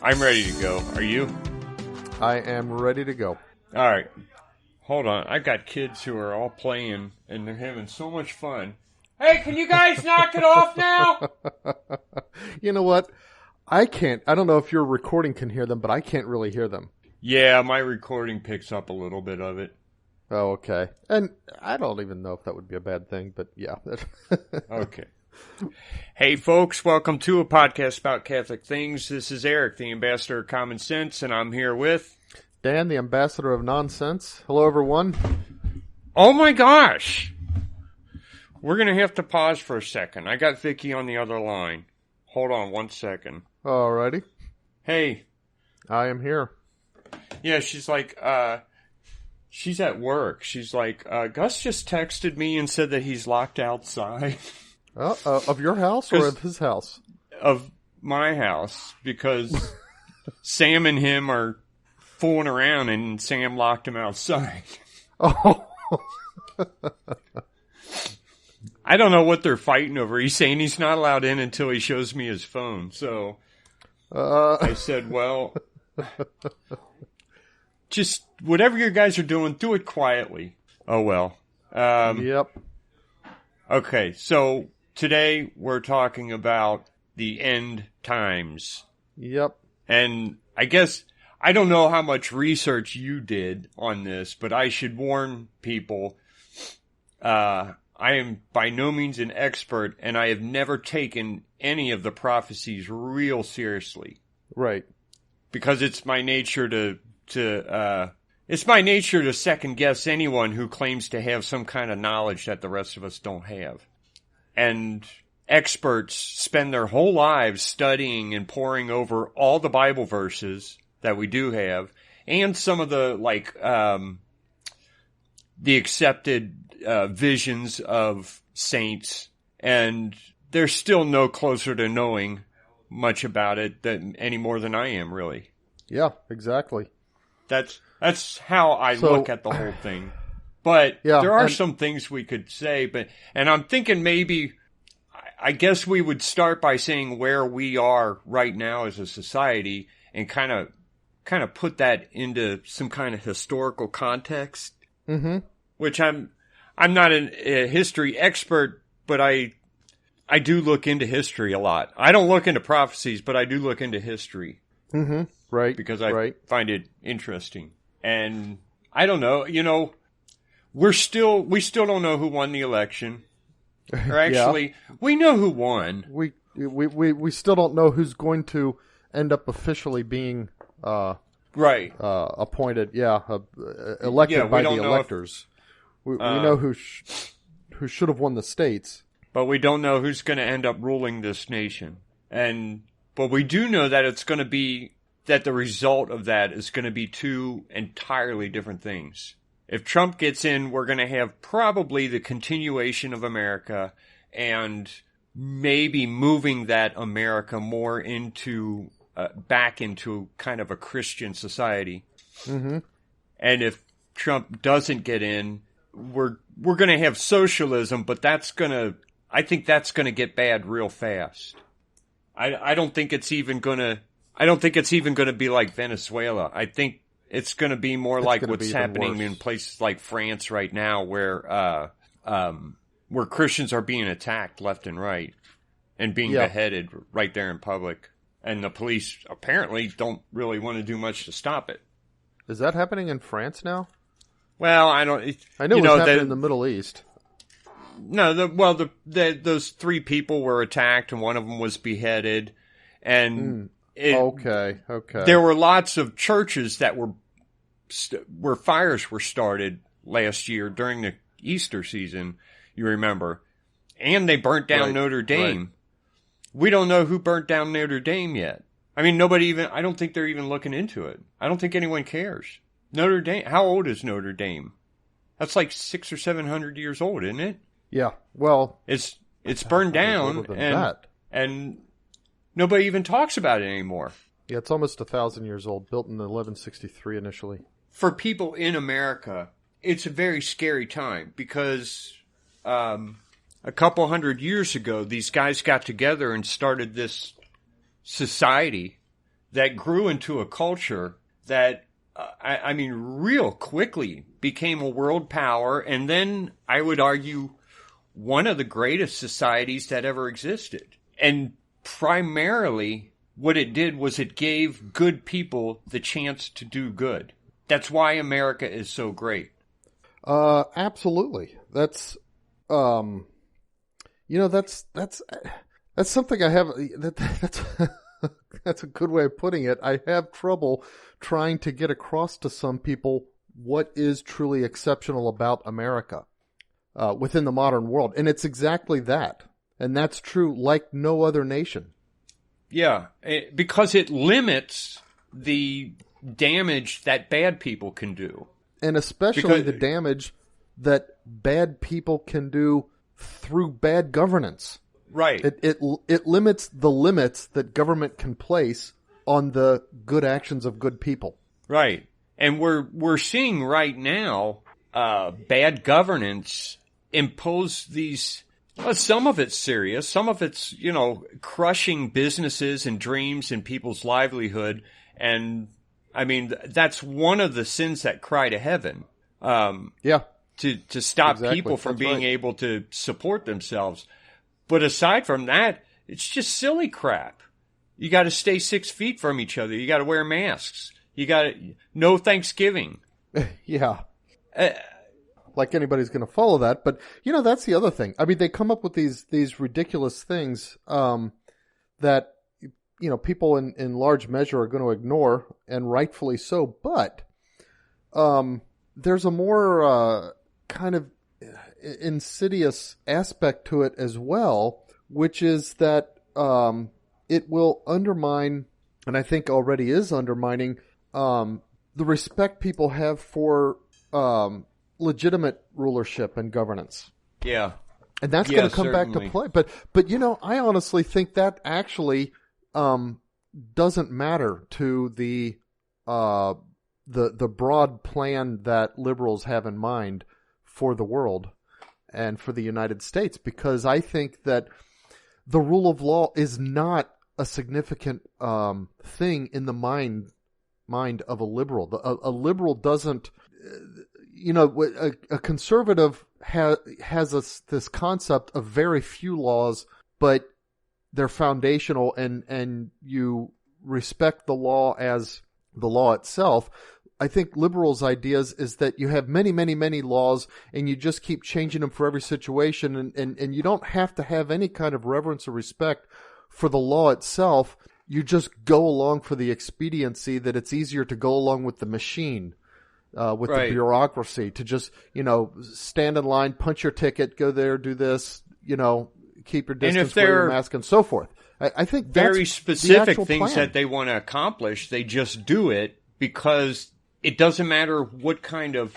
I'm ready to go. Are you? I am ready to go. All right. Hold on. I've got kids who are all playing, and they're having so much fun. Hey, can you guys knock it off now? You know what? I can't. I don't know if your recording can hear them, but I can't really hear them. Yeah, my recording picks up a little bit of it. Oh, okay. And I don't even know if that would be a bad thing, but yeah. Okay. Hey, folks. Welcome to a podcast about Catholic things. This is Eric, the ambassador of common sense, and I'm here with... Dan, the ambassador of nonsense. Hello, everyone. Oh, my gosh. We're going to have to pause for a second. I got Vicky on the other line. Hold on 1 second. Alrighty. Hey. I am here. Yeah, she's like, she's at work. She's like, Gus just texted me and said that he's locked outside. Of your house or of his house? Of my house, because Sam and him are fooling around and Sam locked him outside. Oh. I don't know what they're fighting over. He's saying he's not allowed in until he shows me his phone. So I said, well, just whatever you guys are doing, do it quietly. Oh, well. Yep. Okay, so today we're talking about the end times. Yep. And I guess, I don't know how much research you did on this, but I should warn people, I am by no means an expert, and I have never taken any of the prophecies real seriously. Right. Because it's my nature it's my nature to second guess anyone who claims to have some kind of knowledge that the rest of us don't have. And experts spend their whole lives studying and poring over all the Bible verses that we do have, and some of the, the accepted visions of saints, and they're still no closer to knowing much about it any more than I am, really. Yeah, exactly. That's how I look at the whole thing. But yeah, there are some things we could say, and I'm thinking maybe, I guess we would start by saying where we are right now as a society and kind of put that into some kind of historical context. Mm-hmm. Which I'm not a history expert, but I do look into history a lot. I don't look into prophecies, but I do look into history. Mm-hmm. Right. Because I find it interesting. And I don't know, we still don't know who won the election. Or actually, we know who won. We still don't know who's going to end up officially being appointed. Elected by the electors. We know who should have won the states, but we don't know who's going to end up ruling this nation. But we do know that it's going to be that the result of that is going to be two entirely different things. If Trump gets in, we're going to have probably the continuation of America and maybe moving that America more into back into kind of a Christian society. Mm-hmm. And if Trump doesn't get in, we're going to have socialism, but I think that's going to get bad real fast. I don't think it's even going to be like Venezuela. I think it's going to be more like what's happening in places like France right now, where Christians are being attacked left and right and being beheaded right there in public. And the police apparently don't really want to do much to stop it. Is that happening in France now? Well, I know it's happening in the Middle East. No, those three people were attacked and one of them was beheaded. And okay. There were lots of churches that where fires were started last year during the Easter season, you remember. And they burnt down Notre Dame. Right. We don't know who burnt down Notre Dame yet. I mean, I don't think they're even looking into it. I don't think anyone cares. Notre Dame, how old is Notre Dame? That's like 600 or 700 years old, isn't it? Yeah, well... It's burned down, and nobody even talks about it anymore. Yeah, it's almost 1,000 years old, built in 1163 initially. For people in America, it's a very scary time because a couple hundred years ago, these guys got together and started this society that grew into a culture that, I mean, real quickly became a world power. And then I would argue one of the greatest societies that ever existed. And primarily what it did was it gave good people the chance to do good. That's why America is so great. Absolutely. That's, that's something I have, that's, that's a good way of putting it. I have trouble trying to get across to some people what is truly exceptional about America, within the modern world. And it's exactly that. And that's true like no other nation. Yeah, because it limits the damage that bad people can do. And especially the damage that bad people can do through bad governance. Right. It limits the limits that government can place on the good actions of good people. Right. And we're seeing right now bad governance impose these. Well, some of it's serious. Some of it's, crushing businesses and dreams and people's livelihood. And I mean, that's one of the sins that cry to heaven. Yeah. To stop people from being able to support themselves. But aside from that, it's just silly crap. You got to stay 6 feet from each other. You got to wear masks. You got to no Thanksgiving. Yeah. Like anybody's going to follow that. But, that's the other thing. I mean, they come up with these ridiculous things that, people in large measure are going to ignore, and rightfully so. But there's a more kind of insidious aspect to it as well, which is that it will undermine, and I think already is undermining, the respect people have for legitimate rulership and governance. Yeah. And that's going to come back to play. But I honestly think that actually doesn't matter to the broad plan that liberals have in mind for the world and for the United States, because I think that the rule of law is not a significant thing in the mind of a liberal. A liberal doesn't, a conservative has this concept of very few laws, but they're foundational, and you respect the law as the law itself. I think liberals' ideas is that you have many, many, many laws, and you just keep changing them for every situation, and you don't have to have any kind of reverence or respect for the law itself. You just go along for the expediency that it's easier to go along with the machine, with the bureaucracy, to just, stand in line, punch your ticket, go there, do this, keep your distance, wear your mask, and so forth. I think that's very specific things that they want to accomplish. They just do it because it doesn't matter what kind of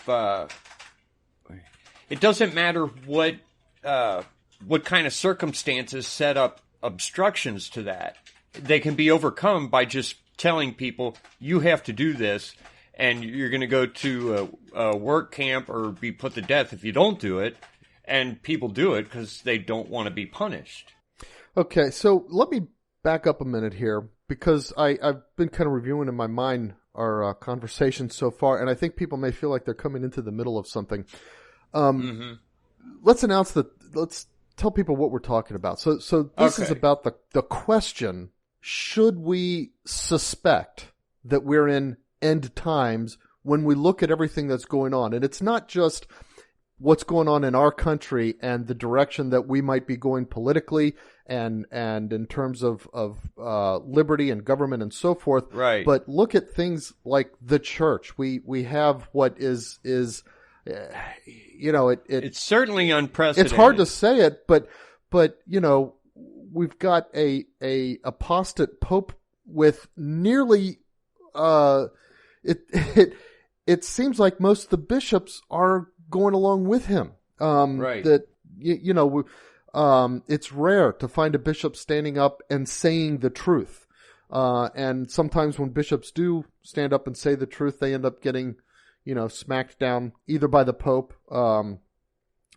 what kind of circumstances set up obstructions to that. They can be overcome by just telling people, you have to do this, and you're going to go to a work camp or be put to death if you don't do it. And people do it because they don't want to be punished. Okay, so let me back up a minute here, because I've been kind of reviewing in my mind our conversation so far, and I think people may feel like they're coming into the middle of something. Let's tell people what we're talking about. So this is about the question, should we suspect that we're in end times when we look at everything that's going on? And it's not just what's going on in our country and the direction that we might be going politically and in terms of liberty and government and so forth. Right. But look at things like the church. We have what is it's certainly unprecedented. It's hard to say it, but we've got a apostate pope with nearly it seems like most of the bishops are going along with him. Right. That it's rare to find a bishop standing up and saying the truth. And sometimes when bishops do stand up and say the truth, they end up getting, smacked down either by the Pope,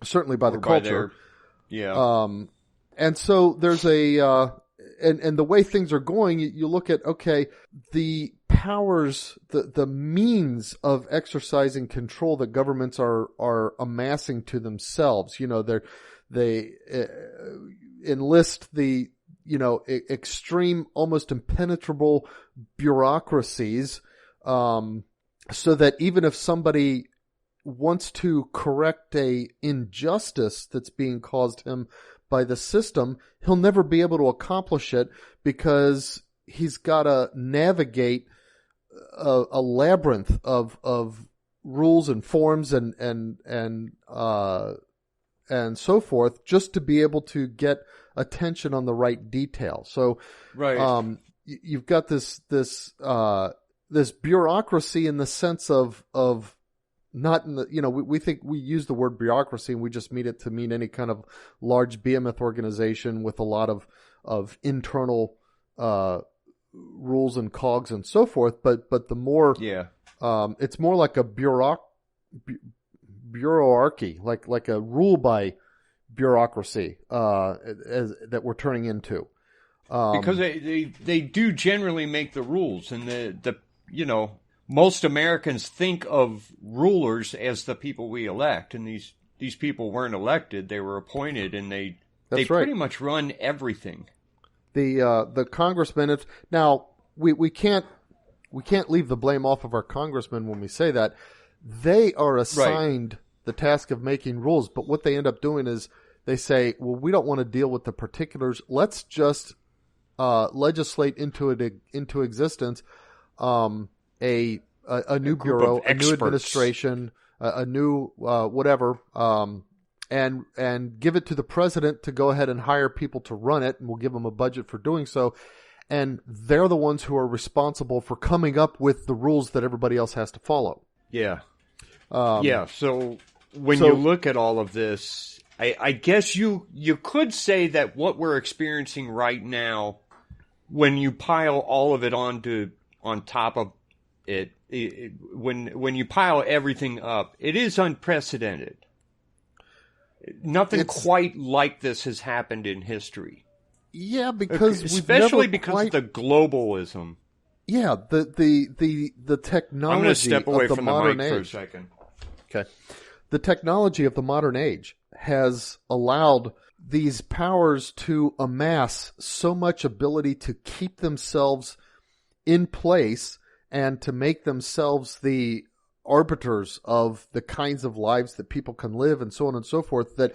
certainly by the culture. Yeah. And so there's and the way things are going, you look at, okay, the powers, the means of exercising control that governments are amassing to themselves. They enlist the, extreme, almost impenetrable bureaucracies, so that even if somebody wants to correct a injustice that's being caused him by the system, he'll never be able to accomplish it because he's got to navigate a labyrinth of rules and forms and so forth, just to be able to get attention on the right detail. So, right. You've got this bureaucracy in the sense of not in the, we think we use the word bureaucracy and we just mean it to mean any kind of large behemoth organization with a lot of internal rules and cogs and so forth. But the more, it's more like a bureaucracy, like a rule by bureaucracy that we're turning into. Because they do generally make the rules, and the most Americans think of rulers as the people we elect, and these people weren't elected; they were appointed, and they pretty much run everything. The congressmen. Now we can't leave the blame off of our congressmen when we say that. They are assigned the task of making rules, but what they end up doing is they say, "Well, we don't want to deal with the particulars. Let's just legislate into existence." A new bureau, a new administration, a new whatever, and give it to the president to go ahead and hire people to run it, and we'll give them a budget for doing so. And they're the ones who are responsible for coming up with the rules that everybody else has to follow. Yeah. So when you look at all of this, I guess you could say that what we're experiencing right now, when you pile all of it on top of it, when you pile everything up, it is unprecedented. Nothing quite like this has happened in history. Yeah, because especially because of the globalism. Yeah, the technology. I'm going to step away from the mic for a age. second. Okay, the technology of the modern age has allowed these powers to amass so much ability to keep themselves in place and to make themselves the arbiters of the kinds of lives that people can live and so on and so forth, that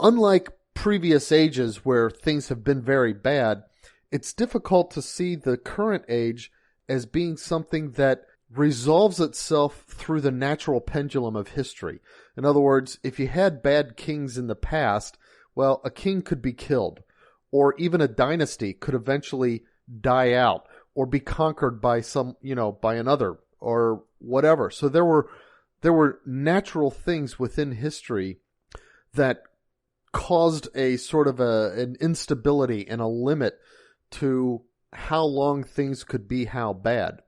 unlike previous ages where things have been very bad, it's difficult to see the current age as being something that resolves itself through the natural pendulum of history. In other words, if you had bad kings in the past, well, a king could be killed, or even a dynasty could eventually die out or be conquered by by another or whatever. So there were natural things within history that caused a sort of an instability and a limit to how long things could be how bad.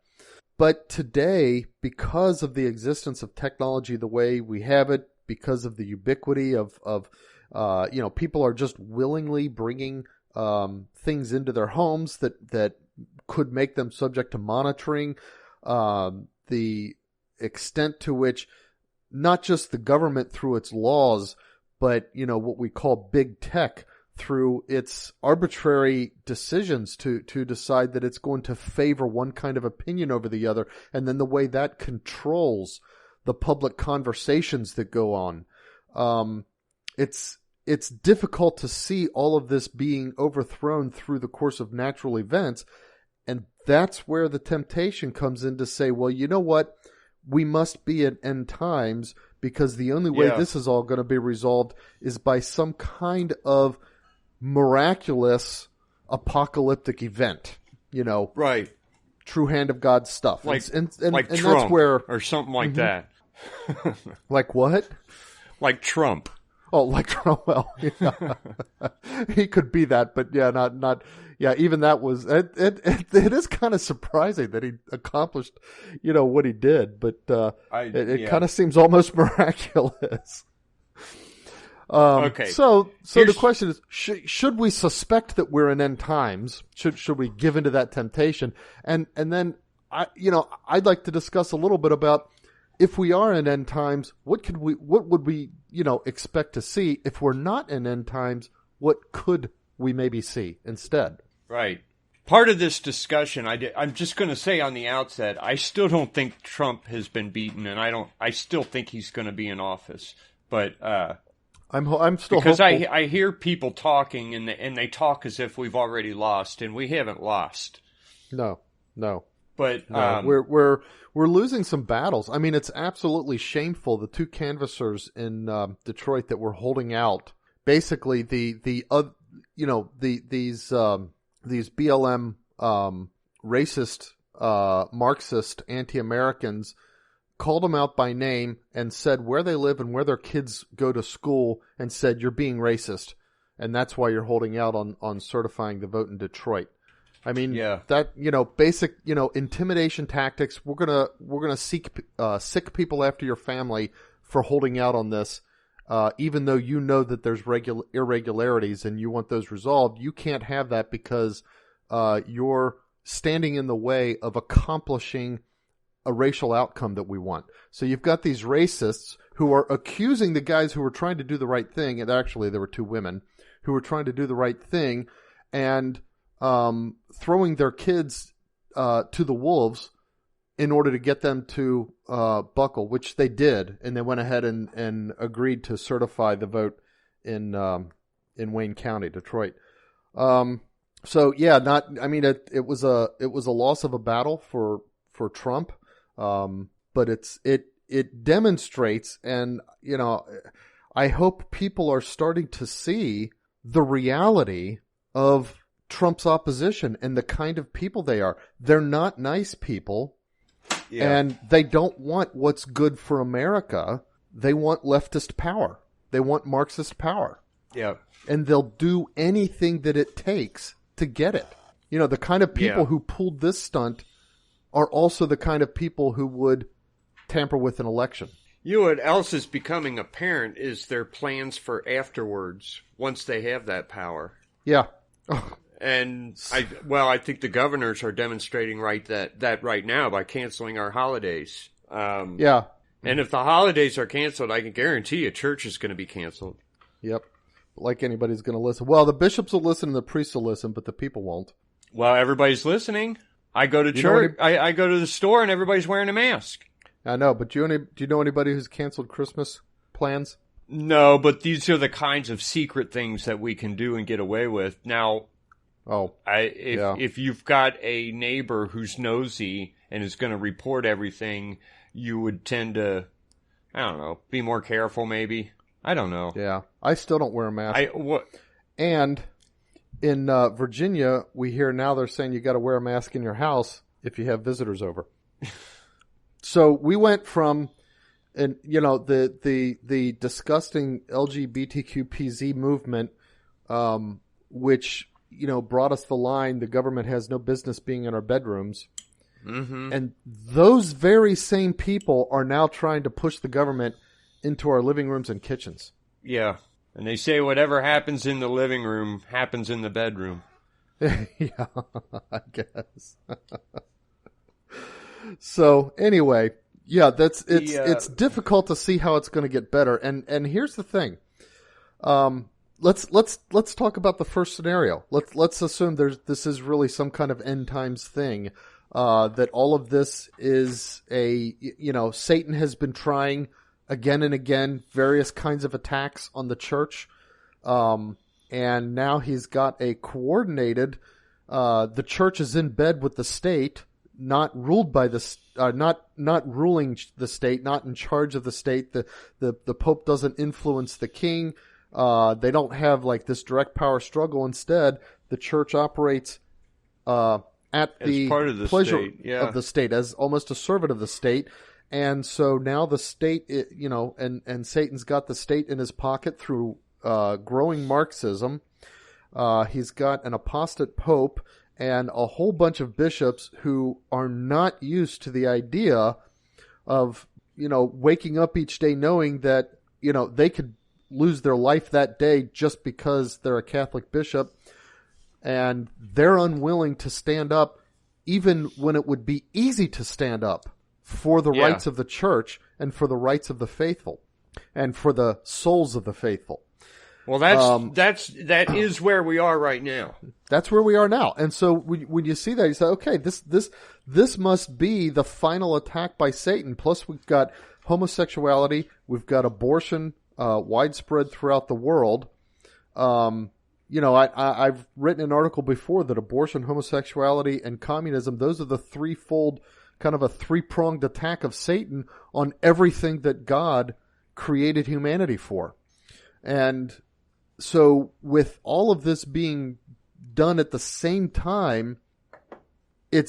But today, because of the existence of technology the way we have it, because of the ubiquity of people are just willingly bringing things into their homes that could make them subject to monitoring, the extent to which not just the government through its laws, but what we call big tech through its arbitrary decisions to decide that it's going to favor one kind of opinion over the other, and then the way that controls the public conversations that go on. It's difficult to see all of this being overthrown through the course of natural events, and that's where the temptation comes in to say, well, you know what? We must be at end times, because the only way this is all going to be resolved is by some kind of miraculous apocalyptic event, right? True hand of God stuff, like and Trump, that's where, or something like that. Like what? Like Trump. Oh, like Trump. Well, he could be that, but not. Yeah, even that was it is kind of surprising that he accomplished, what he did, but it kind of seems almost miraculous. Okay. So the question is, should we suspect that we're in end times? Should we give into that temptation? And then I'd like to discuss a little bit about, if we are in end times, what would we expect to see? If we're not in end times, what could we maybe see instead? Right. Part of this discussion, I'm just going to say on the outset, I still don't think Trump has been beaten, and I still think he's going to be in office. But I'm still because hopeful. I hear people talking, and they talk as if we've already lost, and we haven't lost. No. But we're losing some battles. I mean, it's absolutely shameful. The two canvassers in Detroit that were holding out, basically these BLM racist, Marxist, anti-Americans called them out by name and said where they live and where their kids go to school, and said, you're being racist, and that's why you're holding out on certifying the vote in Detroit. I mean, that, basic, intimidation tactics. We're gonna sick people after your family for holding out on this, even though you know that there's irregularities and you want those resolved. You can't have that because you're standing in the way of accomplishing a racial outcome that we want. So you've got these racists who are accusing the guys who were trying to do the right thing, and actually there were two women who were trying to do the right thing, and throwing their kids to the wolves in order to get them to buckle, which they did, and they went ahead and agreed to certify the vote in Wayne County, Detroit. So yeah, it was a loss of a battle for Trump, but it demonstrates, and I hope people are starting to see the reality of Trump's opposition and the kind of people they are. They're not nice people, and they don't want what's good for America. They want leftist power. They want Marxist power. Yeah. And they'll do anything that it takes to get it. The kind of people who pulled this stunt are also the kind of people who would tamper with an election. What else is becoming apparent is their plans for afterwards, once they have that power. Yeah. And I think the governors are demonstrating that right now by canceling our holidays. Yeah. And if the holidays are canceled, I can guarantee you church is going to be canceled. Yep. Like anybody's going to listen. Well, the bishops will listen and the priests will listen, but the people won't. Well, everybody's listening. I go to church. I go to the store and everybody's wearing a mask. I know, but do you know anybody who's canceled Christmas plans? No, but these are the kinds of secret things that we can do and get away with. Now, if you've got a neighbor who's nosy and is going to report everything, you would tend to, I don't know, be more careful maybe. I don't know. Yeah, I still don't wear a mask. And in Virginia, we hear now they're saying you got to wear a mask in your house if you have visitors over. So we went from, the disgusting LGBTQPZ movement, which brought us the line, the government has no business being in our bedrooms. Mm-hmm. And those very same people are now trying to push the government into our living rooms and kitchens. Yeah. And they say whatever happens in the living room happens in the bedroom. Yeah, I guess. So anyway, yeah, it's difficult to see how it's going to get better. And here's the thing. Let's talk about the first scenario. Let's assume this is really some kind of end times thing. That all of this is Satan has been trying again and again various kinds of attacks on the church, and now he's got a coordinated. The church is in bed with the state, not ruled by not ruling the state, not in charge of the state. The Pope doesn't influence the king. They don't have like this direct power struggle. Instead, the church operates at the part of the pleasure state, yeah. of the state, as almost a servant of the state. And so now the state, and Satan's got the state in his pocket through growing Marxism. He's got an apostate pope and a whole bunch of bishops who are not used to the idea of, waking up each day knowing that, they could lose their life that day just because they're a Catholic bishop, and they're unwilling to stand up even when it would be easy to stand up for the rights of the church and for the rights of the faithful and for the souls of the faithful. Well, that is where we are right now. That's where we are now. And so when you see that, you say, okay, this must be the final attack by Satan. Plus we've got homosexuality, we've got abortion widespread throughout the world. I've written an article before that abortion, homosexuality, and communism, those are the threefold, kind of a three-pronged attack of Satan on everything that God created humanity for. And so with all of this being done at the same time, it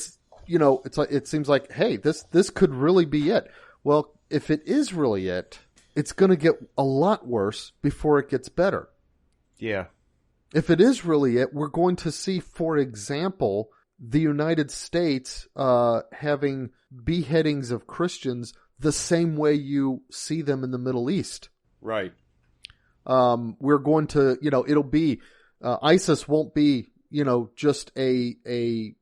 seems like, hey, this could really be it. Well, if it is really it, it's going to get a lot worse before it gets better. Yeah. If it is really it, we're going to see, for example, the United States having beheadings of Christians the same way you see them in the Middle East. Right. We're going to, it'll be, ISIS won't be, just a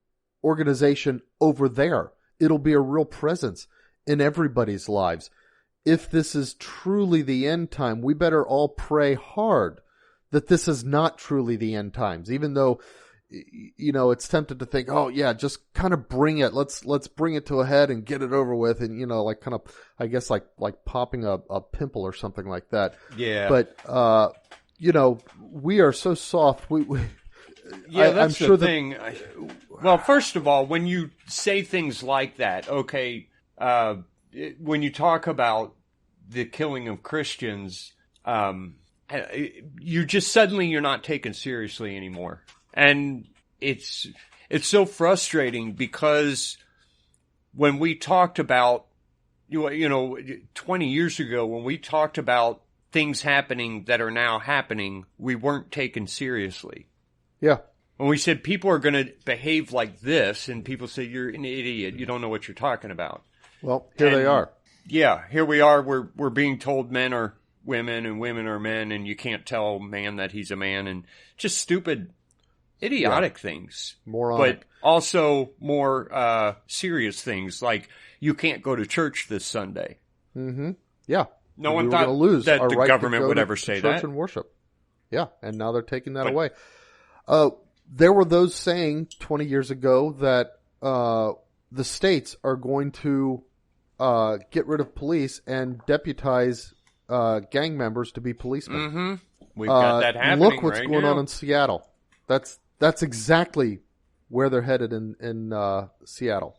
organization over there. It'll be a real presence in everybody's lives. If this is truly the end time, we better all pray hard that this is not truly the end times, even though, it's tempted to think, oh yeah, just kind of bring it. Let's bring it to a head and get it over with. And, like kind of, I guess like popping a pimple or something like that. Yeah. But, we are so soft. That's I'm sure the thing. Well, first of all, when you say things like that, okay, when you talk about the killing of Christians, you're not taken seriously anymore. And it's so frustrating because when we talked about, 20 years ago, when we talked about things happening that are now happening, we weren't taken seriously. Yeah. When we said people are going to behave like this, and people say, you're an idiot, you don't know what you're talking about. Well, they are. Yeah, here we are. We're being told men are women and women are men, and you can't tell man that he's a man, and just stupid, idiotic things. Moronic. But also more serious things, like you can't go to church this Sunday. Mm-hmm. Yeah. No one thought that the government would ever say that. Church and worship. Yeah, and now they're taking that away. There were those saying 20 years ago that the states are going to get rid of police and deputize gang members to be policemen. Mm-hmm. We've got that happening. Look what's going on in Seattle. That's exactly where they're headed in Seattle.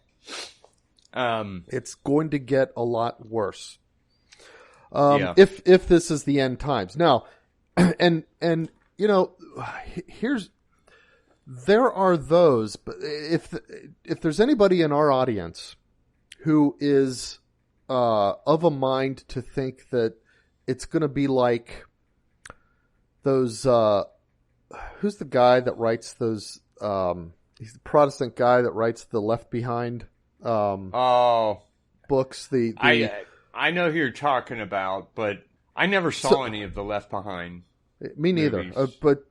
It's going to get a lot worse. If this is the end times. Now, and there are those, but if there's anybody in our audience who is of a mind to think that it's going to be like those, who's the guy that writes those, he's the Protestant guy that writes the Left Behind books. I know who you're talking about, but I never saw any of the Left Behind. Me neither.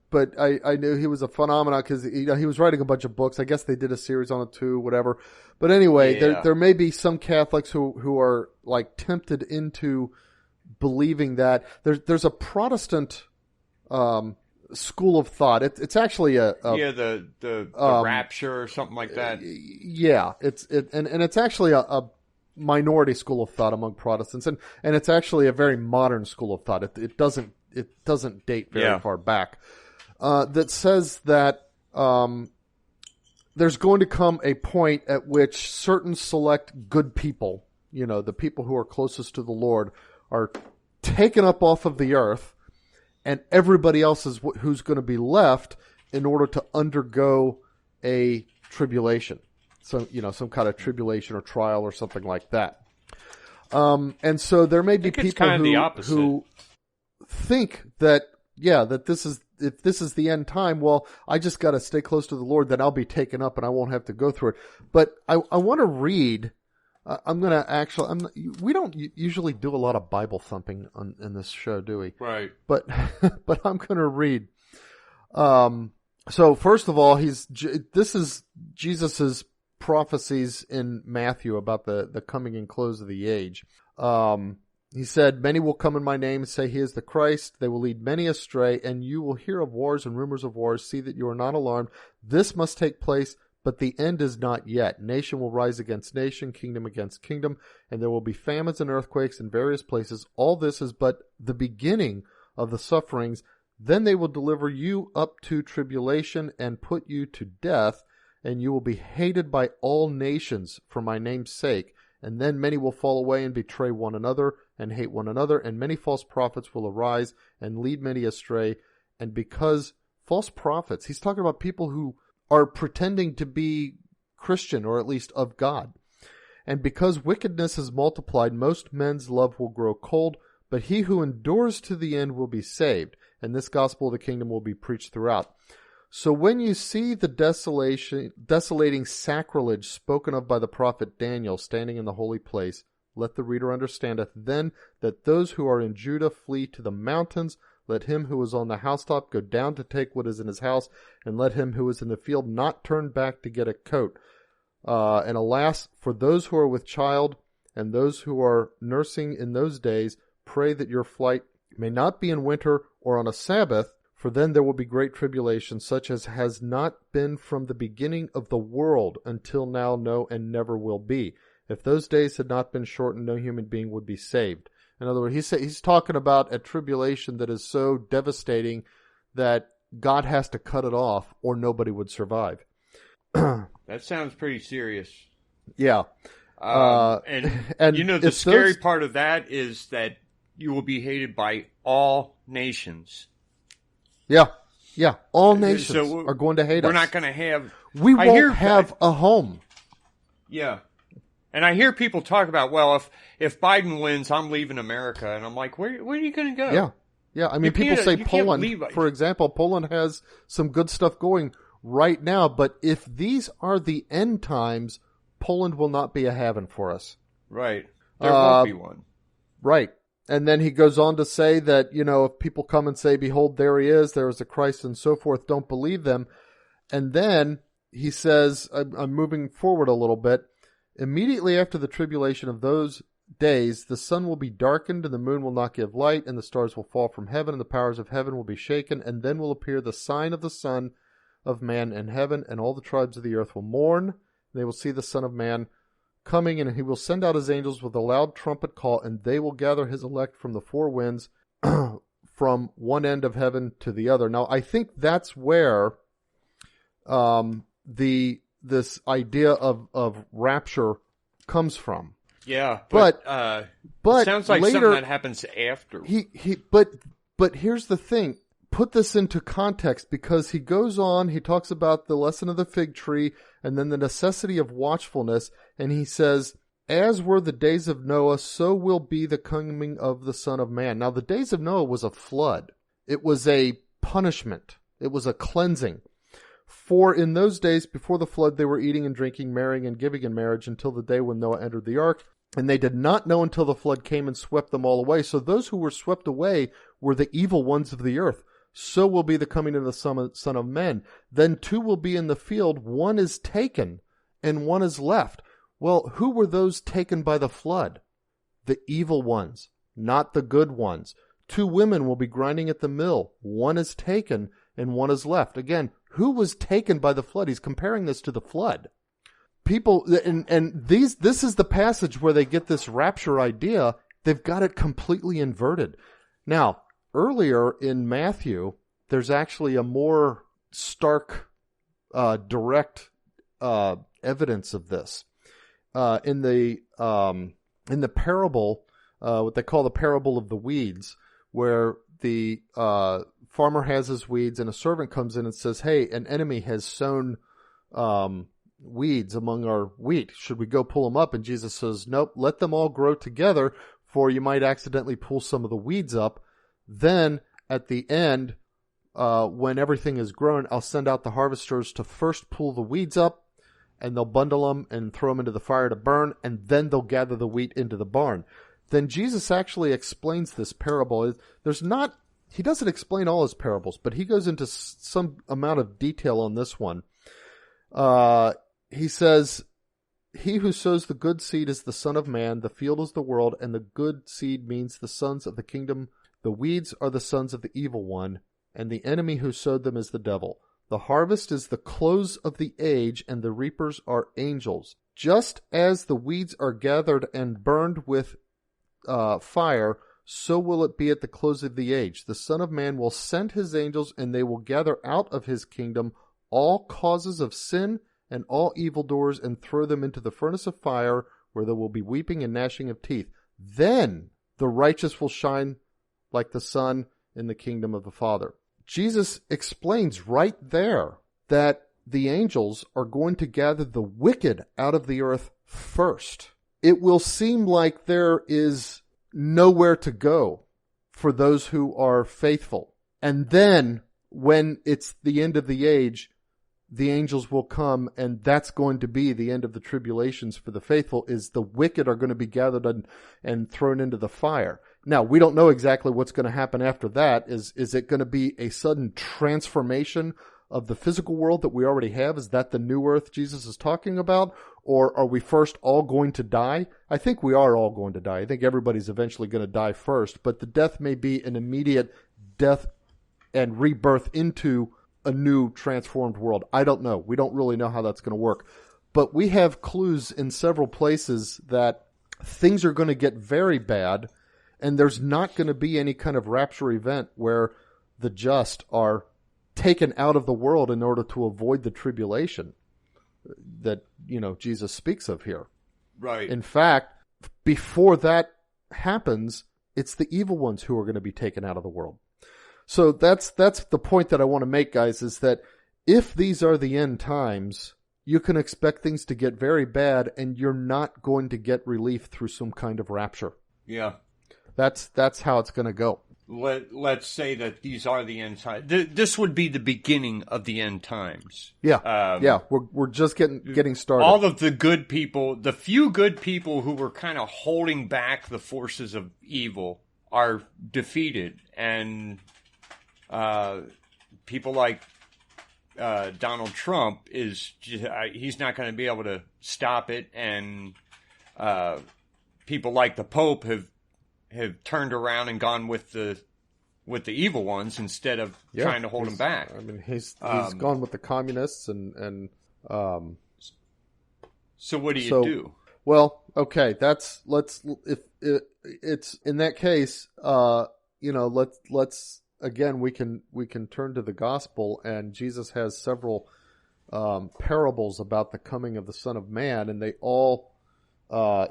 But I knew he was a phenomenon because he was writing a bunch of books. I guess they did a series on it too, whatever. But anyway, there may be some Catholics who are like tempted into believing that there's a Protestant school of thought. It's actually the Rapture or something like that. Yeah, and it's actually a minority school of thought among Protestants, and it's actually a very modern school of thought. It doesn't date very far back. That says that there's going to come a point at which certain select good people, the people who are closest to the Lord, are taken up off of the earth, and everybody else is who's going to be left in order to undergo a tribulation. So, some kind of tribulation or trial or something like that. And so there may be people who think that, that if this is the end time, well, I just got to stay close to the Lord, then I'll be taken up and I won't have to go through it. But I want to read I'm going to actually, we don't usually do a lot of Bible thumping in this show, do we? Right. But I'm going to read. So first of all, this is Jesus's prophecies in Matthew about the coming and close of the age. He said, "Many will come in my name and say he is the Christ. They will lead many astray, and you will hear of wars and rumors of wars. See that you are not alarmed. This must take place, but the end is not yet. Nation will rise against nation, kingdom against kingdom, and there will be famines and earthquakes in various places. All this is but the beginning of the sufferings. Then they will deliver you up to tribulation and put you to death, and you will be hated by all nations for my name's sake. And then many will fall away and betray one another and hate one another, and many false prophets will arise and lead many astray. And because false prophets, he's talking about people who are pretending to be Christian, or at least of God. And because wickedness is multiplied, most men's love will grow cold, but he who endures to the end will be saved. And this gospel of the kingdom will be preached throughout. So when you see the desolating sacrilege spoken of by the prophet Daniel standing in the holy place, let the reader understandeth then that those who are in Judah flee to the mountains. Let him who is on the housetop go down to take what is in his house, and let him who is in the field not turn back to get a coat. And alas, for those who are with child and those who are nursing in those days, pray that your flight may not be in winter or on a Sabbath, for then there will be great tribulation, such as has not been from the beginning of the world until now, no, and never will be. If those days had not been shortened, no human being would be saved." In other words, he's talking about a tribulation that is so devastating that God has to cut it off or nobody would survive. That sounds pretty serious. Yeah. And you know, the scary part of that is that you will be hated by all nations. Yeah. Yeah. All nations are going to hate us. We're not going to have... We won't have a home. Yeah. And I hear people talk about, well, if Biden wins, I'm leaving America. And I'm like, where are you going to go? Yeah. Yeah. I mean, people say Poland, for example, Poland has some good stuff going right now. But if these are the end times, Poland will not be a haven for us. Right. There won't be one. Right. And then he goes on to say that, you know, if people come and say, behold, there he is, there is a Christ and so forth, don't believe them. And then he says, I'm moving forward a little bit. Immediately after the tribulation of those days, the sun will be darkened and the moon will not give light and the stars will fall from heaven and the powers of heaven will be shaken. And then will appear the sign of the Son of Man in heaven, and all the tribes of the earth will mourn. They will see the Son of Man coming, and he will send out his angels with a loud trumpet call, and they will gather his elect from the four winds, from one end of heaven to the other. Now, I think that's where this idea of rapture comes from. Yeah, but it sounds like later, something that happens after. But here's the thing. Put this into context, because he goes on, he talks about the lesson of the fig tree and then the necessity of watchfulness, and he says, as were the days of Noah, so will be the coming of the Son of Man. Now, the days of Noah was a flood. It was a punishment. It was a cleansing. For in those days before the flood, they were eating and drinking, marrying and giving in marriage until the day when Noah entered the ark. And they did not know until the flood came and swept them all away. So those who were swept away were the evil ones of the earth. So will be the coming of the Son of Man. Then two will be in the field, one is taken and one is left. Well, who were those taken by the flood? The evil ones, not the good ones. Two women will be grinding at the mill. One is taken and one is left. Again, who was taken by the flood? He's comparing this to the flood. People, this is the passage where they get this rapture idea. They've got it completely inverted. Now, earlier in Matthew, there's actually a more stark, direct evidence of this. In the parable, what they call the parable of the weeds, where the farmer has his weeds and a servant comes in and says, hey, an enemy has sown weeds among our wheat. Should we go pull them up? And Jesus says, nope, let them all grow together, for you might accidentally pull some of the weeds up. Then at the end, when everything is grown, I'll send out the harvesters to first pull the weeds up and they'll bundle them and throw them into the fire to burn, and then they'll gather the wheat into the barn. Then Jesus actually explains this parable. He doesn't explain all his parables, but he goes into some amount of detail on this one. He says, "He who sows the good seed is the Son of Man, the field is the world, and the good seed means the sons of the kingdom. The weeds are the sons of the evil one, and the enemy who sowed them is the devil. The harvest is the close of the age, and the reapers are angels. Just as the weeds are gathered and burned with fire, so will it be at the close of the age. The Son of Man will send his angels, and they will gather out of his kingdom all causes of sin and all evildoers, and throw them into the furnace of fire, where there will be weeping and gnashing of teeth. Then the righteous will shine like the sun in the kingdom of the Father." Jesus explains right there that the angels are going to gather the wicked out of the earth first. It will seem like there is nowhere to go for those who are faithful. And then, when it's the end of the age, the angels will come, and that's going to be the end of the tribulations for the faithful, is the wicked are going to be gathered and thrown into the fire. Now, we don't know exactly what's going to happen after that. Is it going to be a sudden transformation of the physical world that we already have? Is that the new earth Jesus is talking about? Or are we first all going to die? I think we are all going to die. I think everybody's eventually going to die first, but the death may be an immediate death and rebirth into a new transformed world. I don't know. We don't really know how that's going to work. But we have clues in several places that things are going to get very bad, and there's not going to be any kind of rapture event where the just are taken out of the world in order to avoid the tribulation that, Jesus speaks of here. Right. In fact, before that happens, it's the evil ones who are going to be taken out of the world. So that's the point that I want to make, guys, is that if these are the end times, you can expect things to get very bad, and you're not going to get relief through some kind of rapture. Yeah. That's how it's going to go. Let's say that these are the end times. This would be the beginning of the end times. Yeah. We're just getting started. All of the good people, the few good people who were kind of holding back the forces of evil, are defeated, and people like Donald Trump he's not going to be able to stop it, and people like the Pope have turned around and gone with the evil ones instead of trying to hold them back. I mean, he's gone with the communists, and so what do you do? Well, okay, if it's in that case, let's again, we can turn to the gospel, and Jesus has several parables about the coming of the Son of Man, and they all,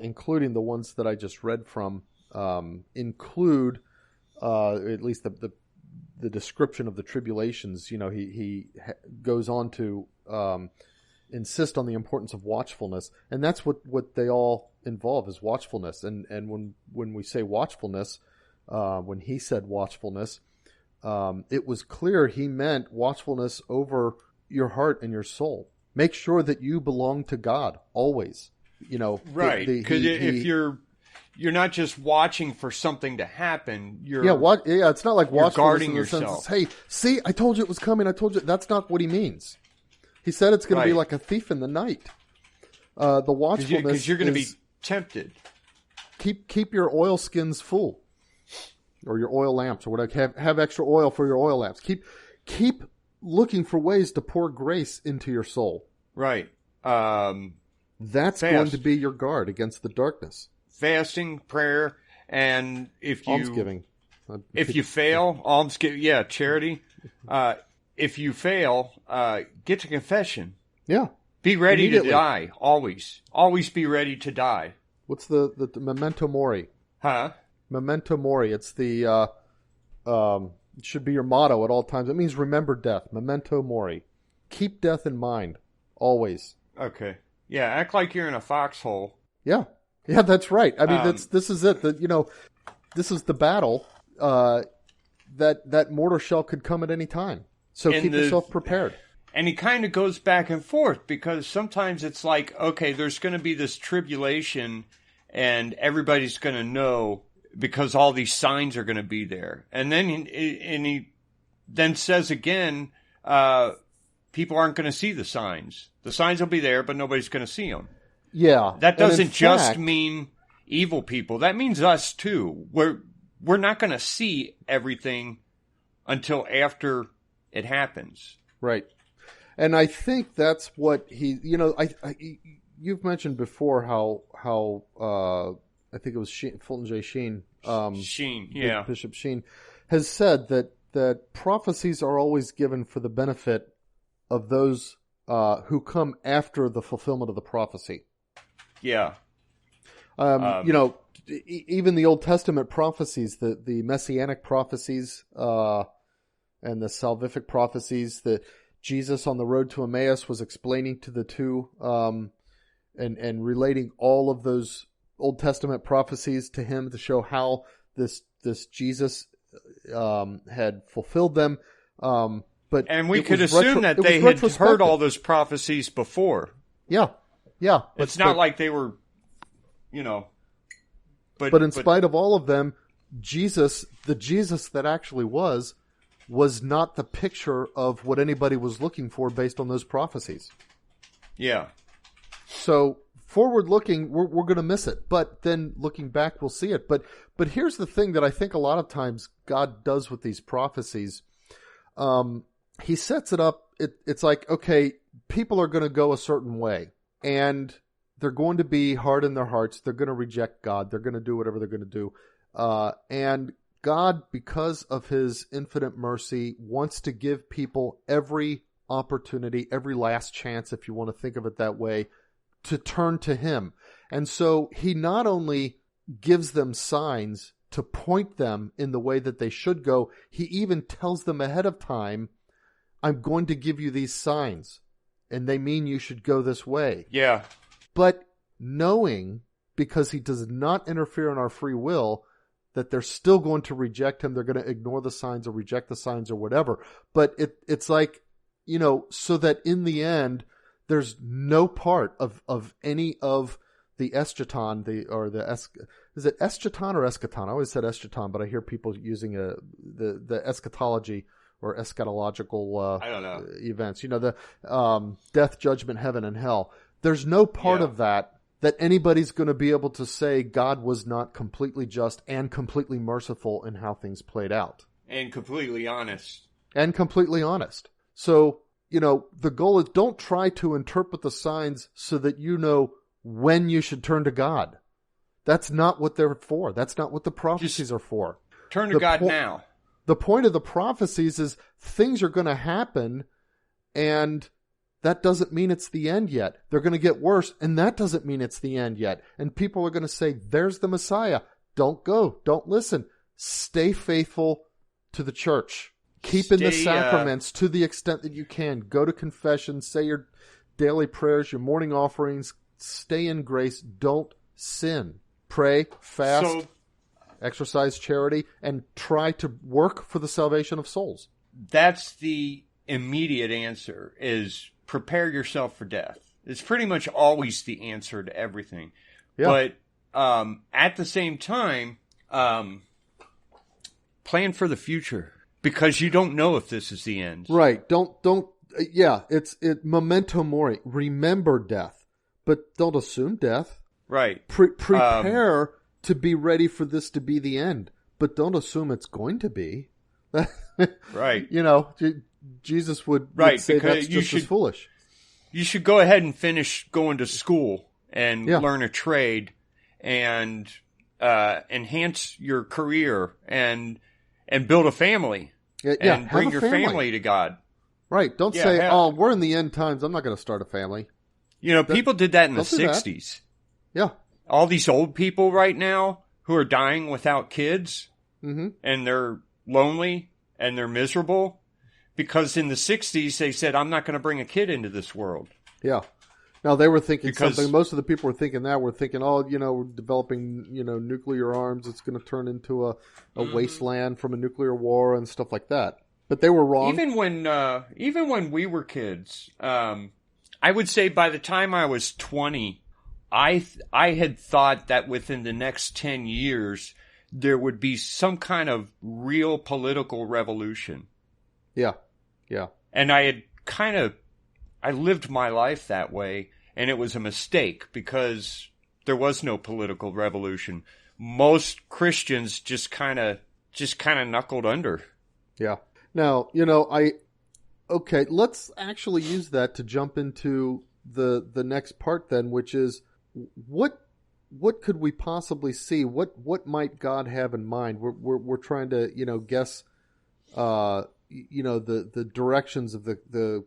including the ones that I just read from, include at least the description of the tribulations. He goes on to insist on the importance of watchfulness, and that's what they all involve, is watchfulness. And when we say watchfulness, when he said watchfulness, it was clear he meant watchfulness over your heart and your soul. Make sure that you belong to God always. Right? Because if you're not just watching for something to happen, you're it's not like watchfulness guarding in the yourself. sense, hey, see, I told you it was coming. I told you. That's not what he means. He said it's going to be like a thief in the night. The watchfulness because you're going to be tempted. Keep your oil skins full, or your oil lamps, or whatever. Have extra oil for your oil lamps. Keep looking for ways to pour grace into your soul. Right. That's going to be your guard against the darkness. Fasting, prayer, and almsgiving. If you fail, almsgiving, charity. If you fail, get to confession. Yeah. Be ready to die, always. Always be ready to die. What's the memento mori? Huh? Memento mori. It's the it should be your motto at all times. It means remember death. Memento mori. Keep death in mind always. Okay. Yeah, act like you're in a foxhole. Yeah. Yeah, that's right. I mean, this is it. This is the battle. That mortar shell could come at any time. So keep yourself prepared. And he kind of goes back and forth because sometimes it's like, okay, there's going to be this tribulation and everybody's going to know because all these signs are going to be there. And then he then says again, people aren't going to see the signs. The signs will be there, but nobody's going to see them. Yeah. That doesn't just mean evil people. That means us too. We're not going to see everything until after it happens. Right. And I think that's what he, you've mentioned before how I think it was Fulton J. Sheen. Sheen, yeah. Bishop Sheen has said that prophecies are always given for the benefit of those who come after the fulfillment of the prophecy. Yeah. Even the Old Testament prophecies, the messianic prophecies, and the salvific prophecies that Jesus on the road to Emmaus was explaining to the two, and relating all of those Old Testament prophecies to him to show how this Jesus had fulfilled them. And we could assume that they had heard all those prophecies before. Yeah. It's not like they were, But in spite of all of them, the Jesus that actually was not the picture of what anybody was looking for based on those prophecies. Yeah. So forward looking, we're going to miss it. But then looking back, we'll see it. But here's the thing that I think a lot of times God does with these prophecies. He sets it up. It's like, okay, people are going to go a certain way, and they're going to be hard in their hearts. They're going to reject God. They're going to do whatever they're going to do. And God, because of his infinite mercy, wants to give people every opportunity, every last chance, if you want to think of it that way, to turn to him. And so he not only gives them signs to point them in the way that they should go, he even tells them ahead of time, I'm going to give you these signs, and they mean you should go this way. Yeah. But knowing, because he does not interfere in our free will, that they're still going to reject him. They're going to ignore the signs or reject the signs or whatever. But it's like, so that in the end, there's no part of any of the eschaton, is it eschaton or eschaton? I always said eschaton, but I hear people using the eschatology or eschatological I don't know. events. The death, judgment, heaven, and hell. There's no part of that anybody's going to be able to say God was not completely just and completely merciful in how things played out. And completely honest. So, the goal is don't try to interpret the signs so that you know when you should turn to God. That's not what they're for. That's not what the prophecies are for. Turn to God now. The point of the prophecies is things are going to happen, and that doesn't mean it's the end yet. They're going to get worse, and that doesn't mean it's the end yet. And people are going to say, there's the Messiah. Don't go. Don't listen. Stay faithful to the church. Keep in the sacraments to the extent that you can. Go to confession. Say your daily prayers, your morning offerings. Stay in grace. Don't sin. Pray, fast, exercise charity, and try to work for the salvation of souls. That's the immediate answer, is prepare yourself for death. It's pretty much always the answer to everything. Yeah. But at the same time, plan for the future, because you don't know if this is the end. Right. It's memento mori. Remember death, but don't assume death. Right. Prepare to be ready for this to be the end, but don't assume it's going to be. Right. Jesus would say because that's just as foolish. You should go ahead and finish going to school and learn a trade and enhance your career and build a family and bring your family to God. Right. Don't say, we're in the end times, I'm not going to start a family. People did that in the 60s. Yeah. All these old people right now who are dying without kids, and they're lonely and they're miserable. Because in the 60s, they said, I'm not going to bring a kid into this world. Yeah. Now, they were thinking something. Most of the people were thinking that. We're thinking, we're developing, nuclear arms. It's going to turn into a wasteland from a nuclear war and stuff like that. But they were wrong. Even when we were kids, I would say by the time I was 20, I had thought that within the next 10 years there would be some kind of real political revolution. Yeah. Yeah. And I lived my life that way, and it was a mistake because there was no political revolution. Most Christians just kind of knuckled under. Yeah. Now, okay, let's actually use that to jump into the next part then, which is what could we possibly see? What might God have in mind? We're trying to, guess the directions of the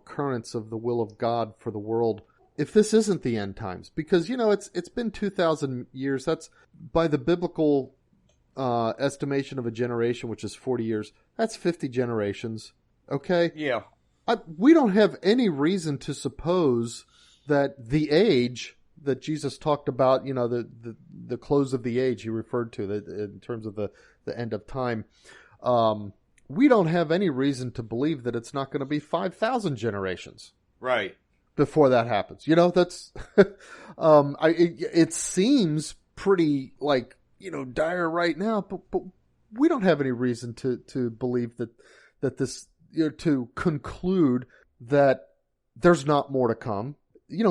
currents of the will of God for the world. If this isn't the end times, because it's been 2,000 years. That's by the biblical estimation of a generation, which is 40 years. That's 50 generations. Okay. Yeah. We don't have any reason to suppose that the age that Jesus talked about, the close of the age he referred to in terms of the end of time. We don't have any reason to believe that it's not going to be 5,000 generations. Right. Before that happens. That's, it seems pretty dire right now, but we don't have any reason to believe that this, to conclude that there's not more to come.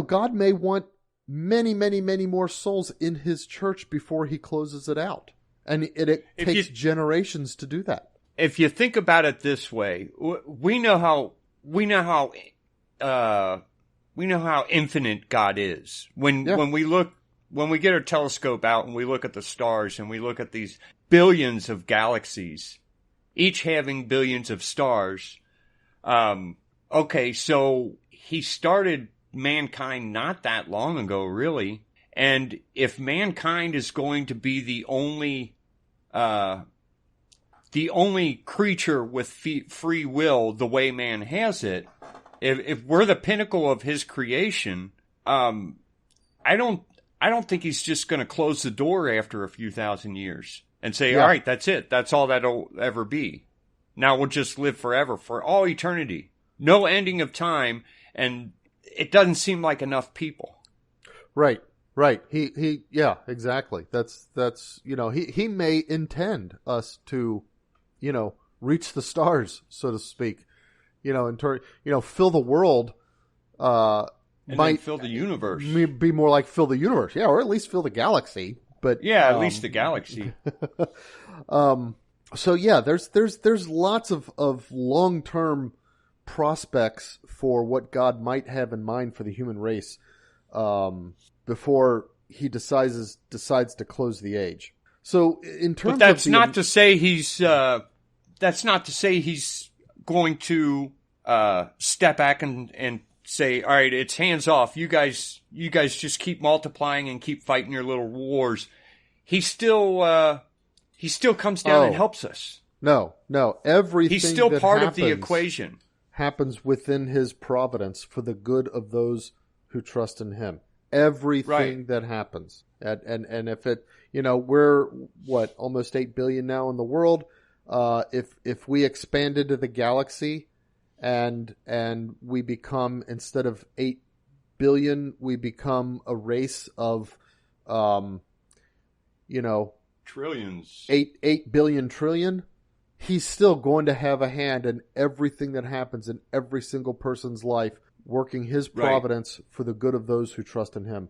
God may want many, many, many more souls in his church before he closes it out. And it takes generations to do that. If you think about it this way, we know how infinite God is. When we get our telescope out and we look at the stars and we look at these billions of galaxies, each having billions of stars. Okay, so he started mankind not that long ago, really. And if mankind is going to be the only creature with free will the way man has it, if we're the pinnacle of his creation, I don't think he's just going to close the door after a few thousand years and say, all right, that's it. That's all that'll ever be. Now we'll just live forever, for all eternity. No ending of time, and it doesn't seem like enough people. Right. Yeah, exactly. That's he may intend us to, reach the stars, so to speak. Fill the world, and might fill the universe. Be more like fill the universe, yeah, or at least fill the galaxy. But at least the galaxy. So yeah, there's lots of long-term prospects for what God might have in mind for the human race before he decides to close the age. So in terms, but that's not to say he's going to step back and say, all right, it's hands off. You guys just keep multiplying and keep fighting your little wars. He still comes down and helps us. No, everything he's still part of the equation. Happens within his providence for the good of those who trust in him. Everything that happens, and if it, we're almost 8 billion now in the world. If we expand into the galaxy, and we become, instead of 8 billion, we become a race of, trillions, 8 billion trillion. He's still going to have a hand in everything that happens in every single person's life, working his providence for the good of those who trust in him.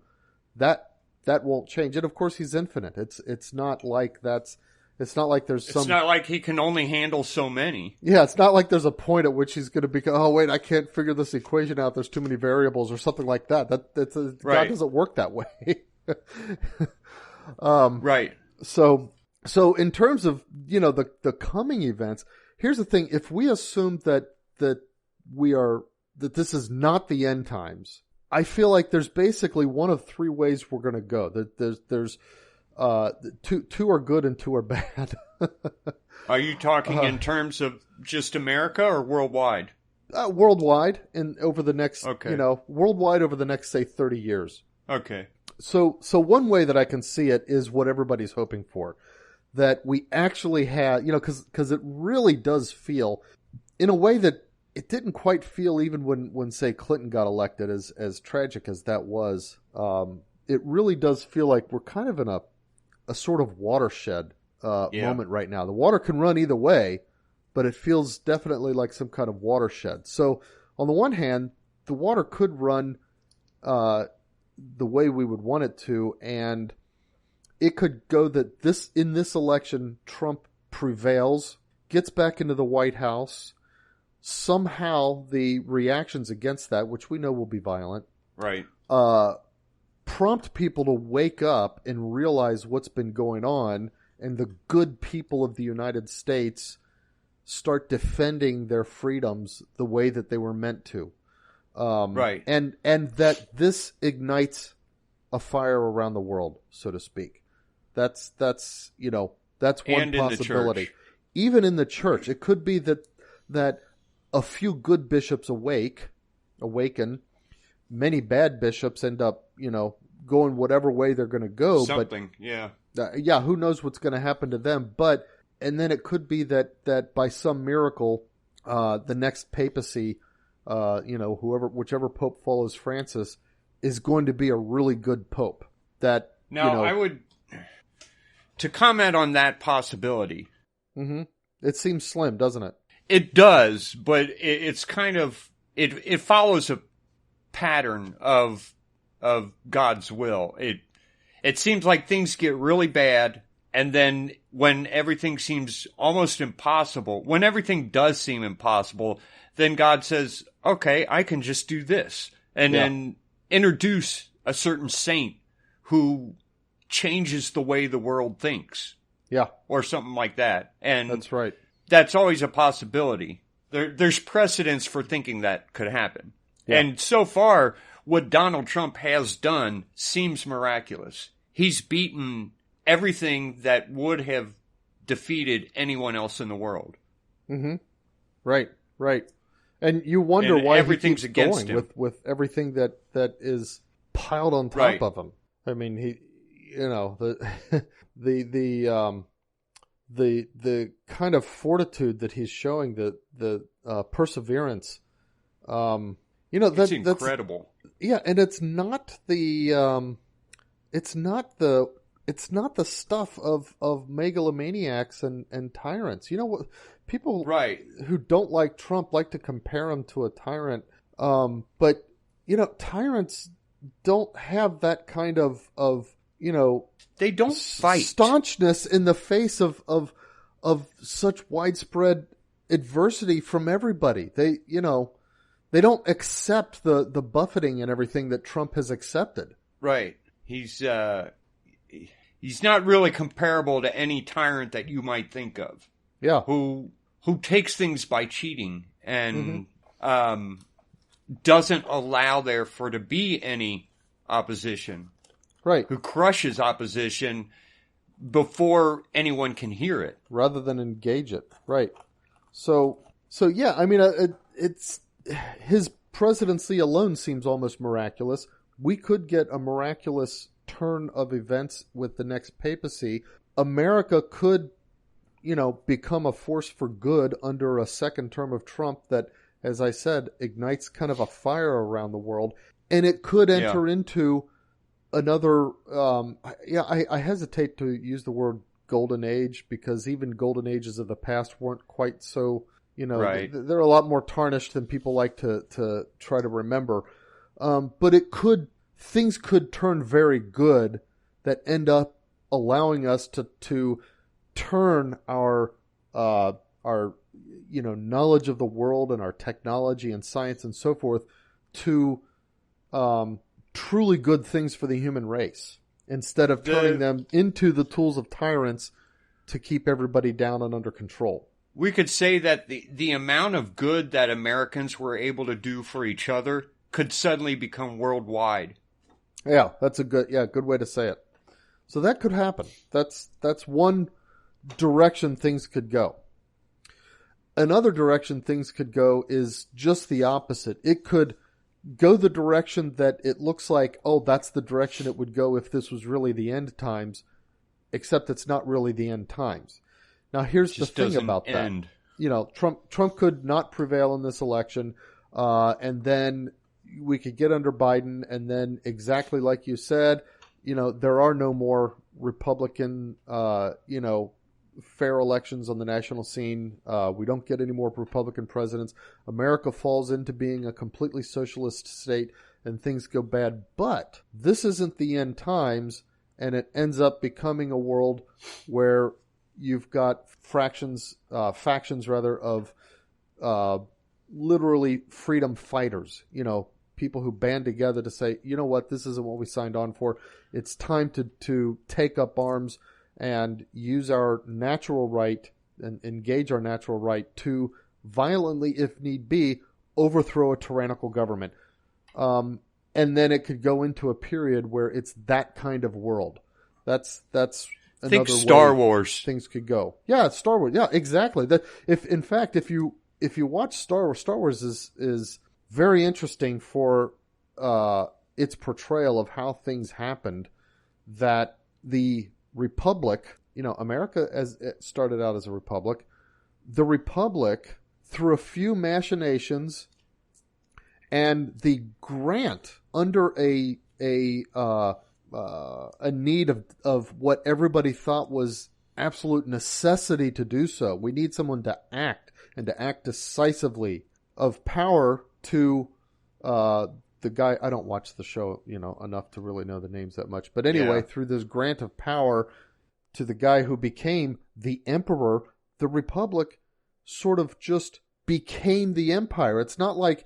That won't change. And of course, he's infinite. It's not like there's It's not like he can only handle so many. Yeah, it's not like there's a point at which he's going to be, oh wait, I can't figure this equation out. There's too many variables or something like that. God doesn't work that way. Right. So in terms of, the coming events, here's the thing. If we assume that this is not the end times, I feel like there's basically one of three ways we're going to go. There's two are good and two are bad. Are you talking in terms of just America or worldwide? Worldwide, over the next, worldwide over the next, say, 30 years. Okay. So one way that I can see it is what everybody's hoping for, that we actually have, because it really does feel, in a way that it didn't quite feel, even when say Clinton got elected, as tragic as that was. It really does feel like we're kind of in a sort of watershed moment right now. The water can run either way, but it feels definitely like some kind of watershed. So on the one hand, the water could run the way we would want it to, and it could go that in this election, Trump prevails, gets back into the White House. Somehow the reactions against that, which we know will be violent, right, prompt people to wake up and realize what's been going on, and the good people of the United States start defending their freedoms the way that they were meant to. Right. And that this ignites a fire around the world, so to speak. That's one and possibility. Even in the church, it could be that a few good bishops awaken. Many bad bishops end up, going whatever way they're going to go. Something, who knows what's going to happen to them? And then it could be that by some miracle, the next papacy, whichever pope follows Francis, is going to be a really good pope. I would, to comment on that possibility. Mm-hmm. It seems slim, doesn't it? It does, but it's kind of, it follows a pattern of God's will. It seems like things get really bad, and then when everything seems almost impossible, when everything does seem impossible, then God says, okay, I can just do this. And then introduce a certain saint who changes the way the world thinks. Yeah. Or something like that. And that's right. That's always a possibility. There's precedence for thinking that could happen. Yeah. And so far, what Donald Trump has done seems miraculous. He's beaten everything that would have defeated anyone else in the world. Mm-hmm. Right. And you wonder why everything's he keeps against going him. with everything that is piled on top of him. I mean, the kind of fortitude that he's showing, the perseverance, it's incredible. And it's not the stuff of megalomaniacs and tyrants. People who don't like Trump like to compare him to a tyrant, but tyrants don't have that kind of they don't fight. Staunchness in the face of such widespread adversity from everybody. They don't accept the buffeting and everything that Trump has accepted. Right. He's not really comparable to any tyrant that you might think of. Yeah. Who takes things by cheating and doesn't allow there to be any opposition. Right. Who crushes opposition before anyone can hear it. Rather than engage it. Right. So yeah, I mean, it's his presidency alone seems almost miraculous. We could get a miraculous turn of events with the next papacy. America could, become a force for good under a second term of Trump that, as I said, ignites kind of a fire around the world. And it could enter into another, I hesitate to use the word golden age, because even golden ages of the past weren't quite so, they're a lot more tarnished than people like to try to remember. But things could turn very good that end up allowing us to turn our knowledge of the world and our technology and science and so forth to truly good things for the human race, instead of turning them into the tools of tyrants to keep everybody down and under control. We could say that the amount of good that Americans were able to do for each other could suddenly become worldwide. Yeah, that's a good way to say it. So that could happen. That's one direction things could go. Another direction things could go is just the opposite. It could go the direction that it looks like, that's the direction it would go if this was really the end times, except it's not really the end times. Now, here's the thing about that. Trump could not prevail in this election, and then we could get under Biden, and then exactly like you said, there are no more Republican, fair elections on the national scene. We don't get any more Republican presidents. America falls into being a completely socialist state, and things go bad. But this isn't the end times, and it ends up becoming a world where you've got factions of literally freedom fighters. People who band together to say, you know what, this isn't what we signed on for. It's time to take up arms and use our natural right and engage our natural right to violently, if need be, overthrow a tyrannical government. And then it could go into a period where it's that kind of world. That's another Think Star way Wars. things could go. Yeah, it's Star Wars. Yeah, exactly. If you watch Star Wars is very interesting for its portrayal of how things happened. That the Republic, America as it started out as a republic. The Republic, through a few machinations and the grant under a need of what everybody thought was absolute necessity to do so. We need someone to act, and to act decisively, of power to the guy. I don't watch the show, enough to really know the names that much. But anyway, through this grant of power to the guy who became the emperor, the Republic sort of just became the empire. It's not like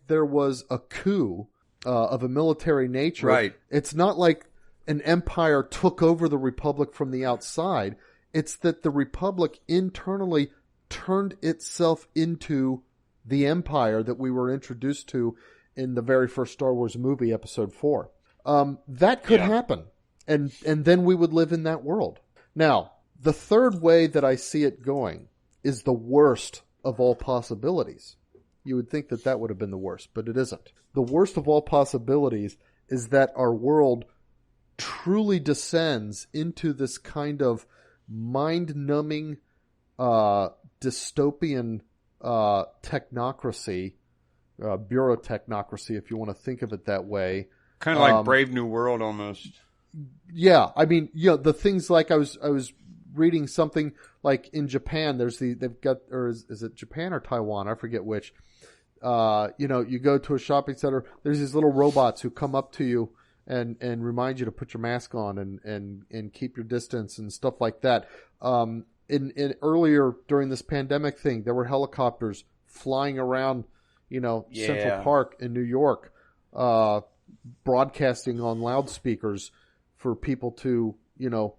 there was a coup of a military nature. Right. It's not like an empire took over the Republic from the outside. It's that the Republic internally turned itself into the empire that we were introduced to in the very first Star Wars movie, Episode 4. That could happen, and then we would live in that world. Now, the third way that I see it going is the worst of all possibilities. You would think that would have been the worst, but it isn't. The worst of all possibilities is that our world truly descends into this kind of mind-numbing dystopian technocracy, bureaucratocracy, if you want to think of it that way. Kind of like Brave New World almost. Yeah, I mean, the things like I was reading something like in Japan. They've got, or is it Japan or Taiwan? I forget which. You go to a shopping center. There's these little robots who come up to you and remind you to put your mask on and keep your distance and stuff like that. In earlier during this pandemic thing, there were helicopters flying around, Central Park in New York, broadcasting on loudspeakers for people to,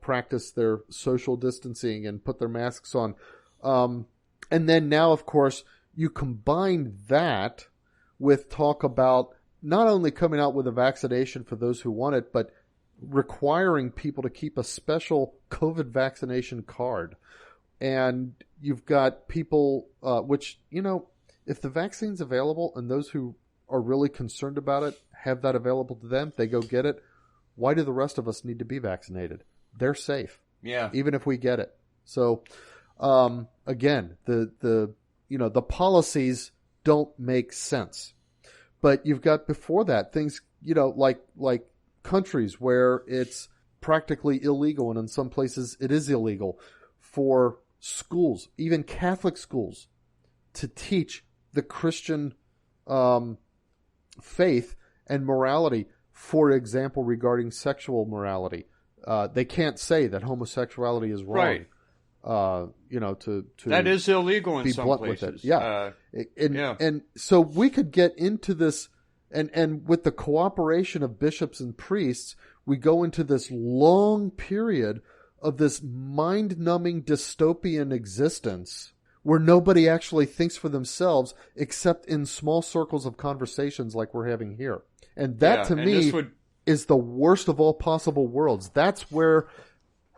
practice their social distancing and put their masks on. And then now, of course, you combine that with talk about not only coming out with a vaccination for those who want it, but requiring people to keep a special COVID vaccination card. And you've got people, if the vaccine's available and those who are really concerned about it have that available to them, they go get it. Why do the rest of us need to be vaccinated? They're safe. Yeah. Even if we get it. So, again, the policies don't make sense. But you've got before that things, like countries where it's practically illegal, and in some places it is illegal for schools, even Catholic schools, to teach the Christian faith and morality. For example, regarding sexual morality, they can't say that homosexuality is wrong. Right. To that is illegal in be some blunt places. with it. Yeah. And so we could get into this, and with the cooperation of bishops and priests, we go into this long period of this mind-numbing dystopian existence where nobody actually thinks for themselves except in small circles of conversations like we're having here. And that, to me, is the worst of all possible worlds. That's where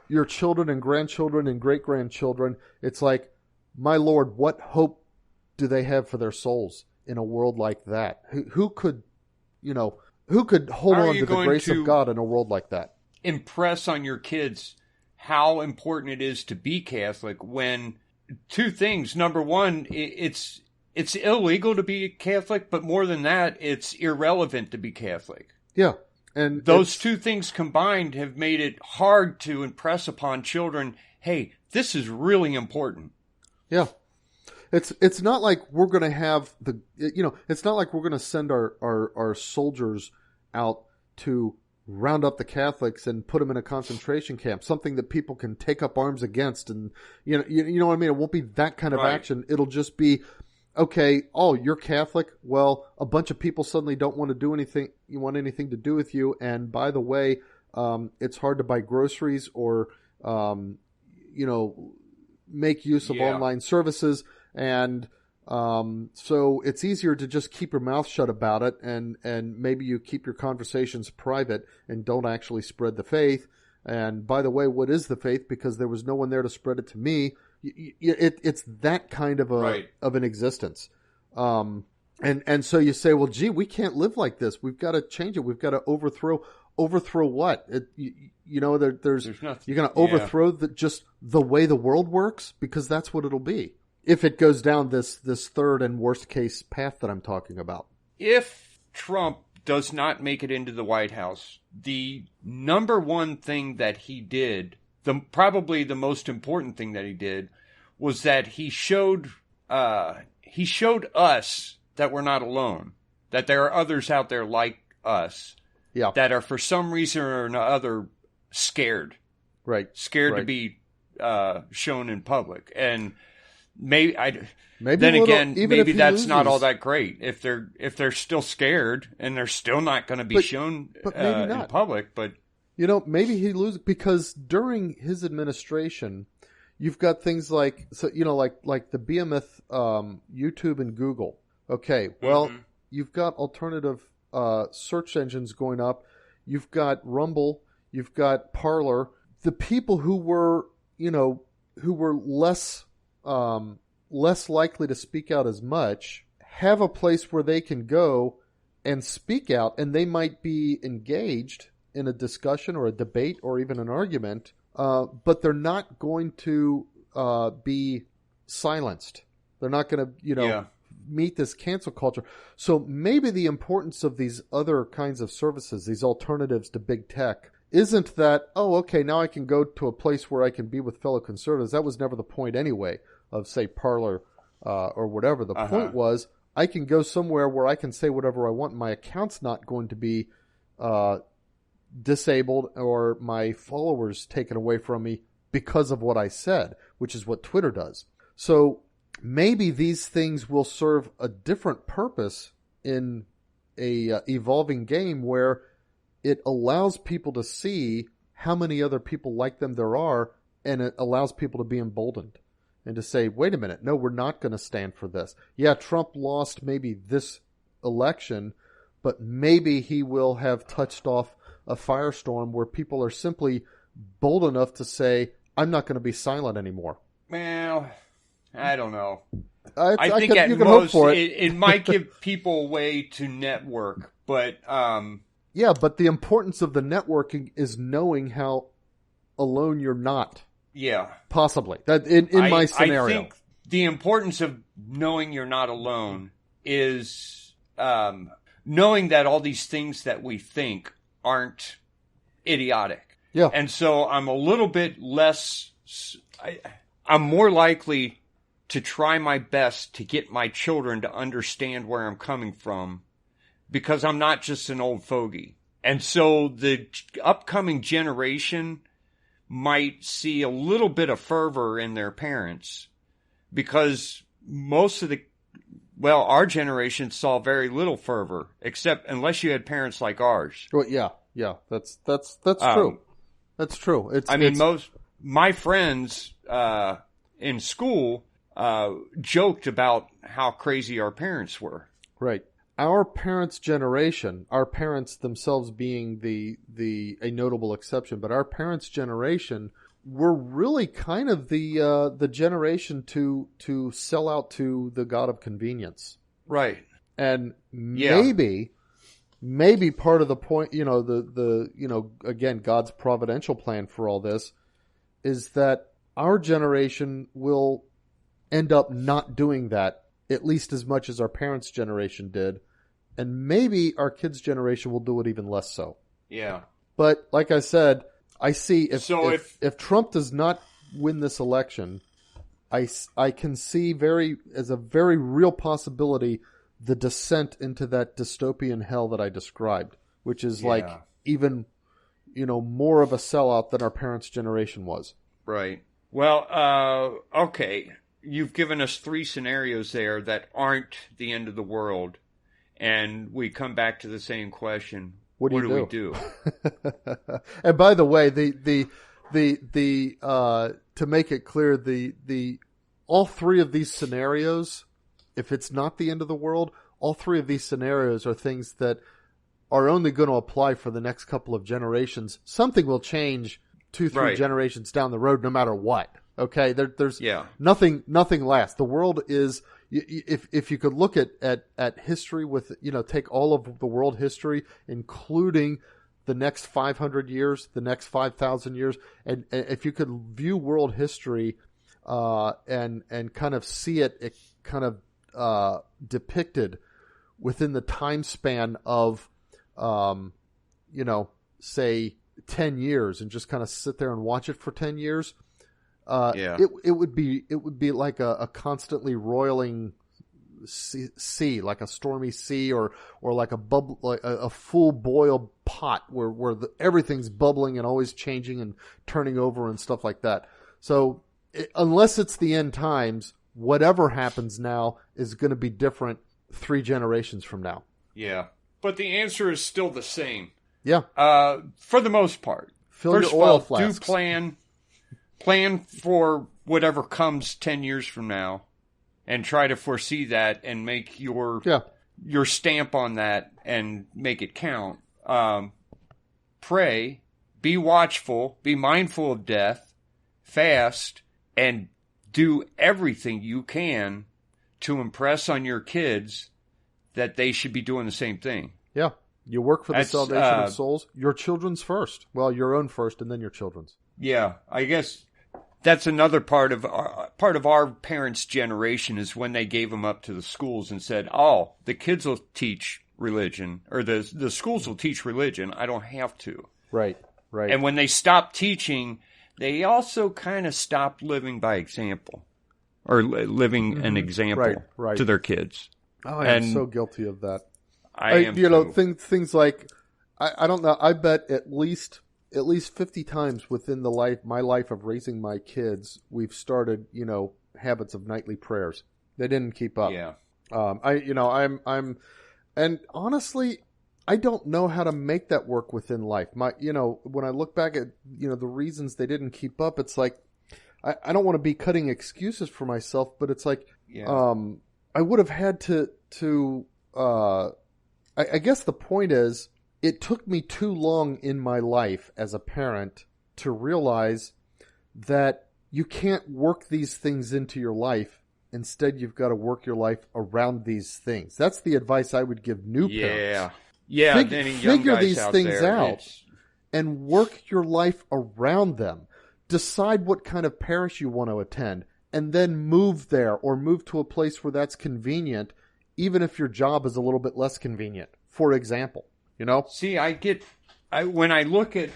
your children and grandchildren and great-grandchildren, it's like, my Lord, what hope do they have for their souls in a world like that? Who could hold on to the grace of God in a world like that? Impress on your kids how important it is to be Catholic when two things. Number one, it's illegal to be Catholic, but more than that, it's irrelevant to be Catholic. Yeah. And those two things combined have made it hard to impress upon children, hey, this is really important. Yeah. It's not like we're going to have it's not like we're going to send our soldiers out to round up the Catholics and put them in a concentration camp, something that people can take up arms against. And, you know what I mean? It won't be that kind of action. It'll just be, okay, oh, you're Catholic? Well, a bunch of people suddenly don't want to do anything. You want anything to do with you. And by the way, it's hard to buy groceries or, make use of online services. And so it's easier to just keep your mouth shut about it, and maybe you keep your conversations private and don't actually spread the faith. And by the way, what is the faith? Because there was no one there to spread it to me. It's that kind of of an existence. And so you say, well, gee, we can't live like this. We've got to change it. We've got to overthrow what? There's nothing. You're going to overthrow just the way the world works, because that's what it'll be if it goes down this third and worst case path that I'm talking about. If Trump does not make it into the White House, the number one thing that he did, probably the most important thing that he did, was that he showed us that we're not alone, that there are others out there like us, that are for some reason or another scared, to be shown in public. And maybe that's not all that great if they're still scared and they're still not going to be shown in public. But maybe he loses, because during his administration, you've got things like the behemoth YouTube and Google. Okay, well, you've got alternative search engines going up. You've got Rumble. You've got Parler. The people who were less likely to speak out as much have a place where they can go and speak out, and they might be engaged in a discussion or a debate or even an argument, but they're not going to be silenced. They're not going to, meet this cancel culture. So maybe the importance of these other kinds of services, these alternatives to big tech, isn't that, oh, okay, now I can go to a place where I can be with fellow conservatives. That was never the point anyway of, say, Parler or whatever. The point was, I can go somewhere where I can say whatever I want. My account's not going to be disabled or my followers taken away from me because of what I said, which is what Twitter does. So maybe these things will serve a different purpose in a evolving game where it allows people to see how many other people like them there are, and it allows people to be emboldened and to say, wait a minute, no, we're not going to stand for this. Yeah, Trump lost maybe this election, but maybe he will have touched off a firestorm where people are simply bold enough to say, I'm not going to be silent anymore. Well, I don't know. I think at most it might give people a way to network, but yeah, but the importance of the networking is knowing how alone you're not. Yeah, possibly. That in my scenario, I think the importance of knowing you're not alone is knowing that all these things that we think aren't idiotic. Yeah, and so I'm a little bit less. I'm more likely to try my best to get my children to understand where I'm coming from, because I'm not just an old fogey. And so the upcoming generation might see a little bit of fervor in their parents, because most of our generation saw very little fervor, except unless you had parents like ours. Well, yeah, that's true. That's true. Most my friends in school joked about how crazy our parents were. Right. Our parents' generation, our parents themselves being a notable exception, but our parents' generation were really kind of the generation to sell out to the god of convenience. Right. And maybe part of the point, again, God's providential plan for all this is that our generation will end up not doing that at least as much as our parents' generation did. And maybe our kids' generation will do it even less so. Yeah. But like I said, I see if Trump does not win this election, I can see as a very real possibility the descent into that dystopian hell that I described, which is like even, more of a sellout than our parents' generation was. Right. Well, okay. You've given us 3 scenarios there that aren't the end of the world. And we come back to the same question. What do we do? And by the way, to make it clear, all 3 of these scenarios, if it's not the end of the world, all 3 of these scenarios are things that are only going to apply for the next couple of generations. Something will change 2-3 generations down the road, no matter what. Okay, there's nothing lasts. The world is, if you could look at history with, take all of the world history, including the next 500 years, the next 5,000 years, and if you could view world history and kind of see it kind of depicted within the time span of, say 10 years, and just kind of sit there and watch it for 10 years. It would be like a constantly roiling sea, like a stormy sea, or like a bubble, like a full boil pot where everything's bubbling and always changing and turning over and stuff like that. So unless it's the end times, whatever happens now is going to be different 3 generations from now. Yeah, but the answer is still the same. Yeah, for the most part. First your oil flasks. Do plan for whatever comes 10 years from now, and try to foresee that and make your stamp on that and make it count. Pray, be watchful, be mindful of death, fast, and do everything you can to impress on your kids that they should be doing the same thing. Yeah. You work for the salvation of souls. Your children's first. Well, your own first, and then your children's. Yeah, I guess that's another part of our parents' generation, is when they gave them up to the schools and said, "Oh, the kids will teach religion, or the schools will teach religion. I don't have to." Right. And when they stopped teaching, they also kind of stopped living by example, or living an example to their kids. Oh, I am so guilty of that. I am too. Things like, I don't know, I bet at least 50 times within my life of raising my kids, we've started, habits of nightly prayers. They didn't keep up. Yeah. And honestly, I don't know how to make that work within life. When I look back at, the reasons they didn't keep up, it's like, I don't want to be cutting excuses for myself, but it's like, I would have had to I guess the point is, it took me too long in my life as a parent to realize that you can't work these things into your life. Instead, you've got to work your life around these things. That's the advice I would give new parents. Yeah. Figure these things out and work your life around them. Decide what kind of parish you want to attend, and then move there, or move to a place where that's convenient, even if your job is a little bit less convenient, for example, See, when I look at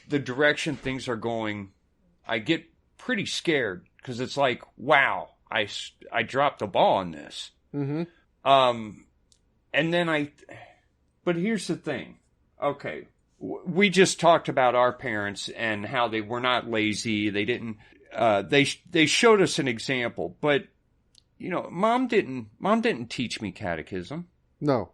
the direction things are going, I get pretty scared, because it's like, wow, I dropped the ball on this. Mm-hmm. And then but here's the thing. Okay. We just talked about our parents and how they were not lazy. They didn't, they showed us an example, but Mom didn't teach me catechism. No.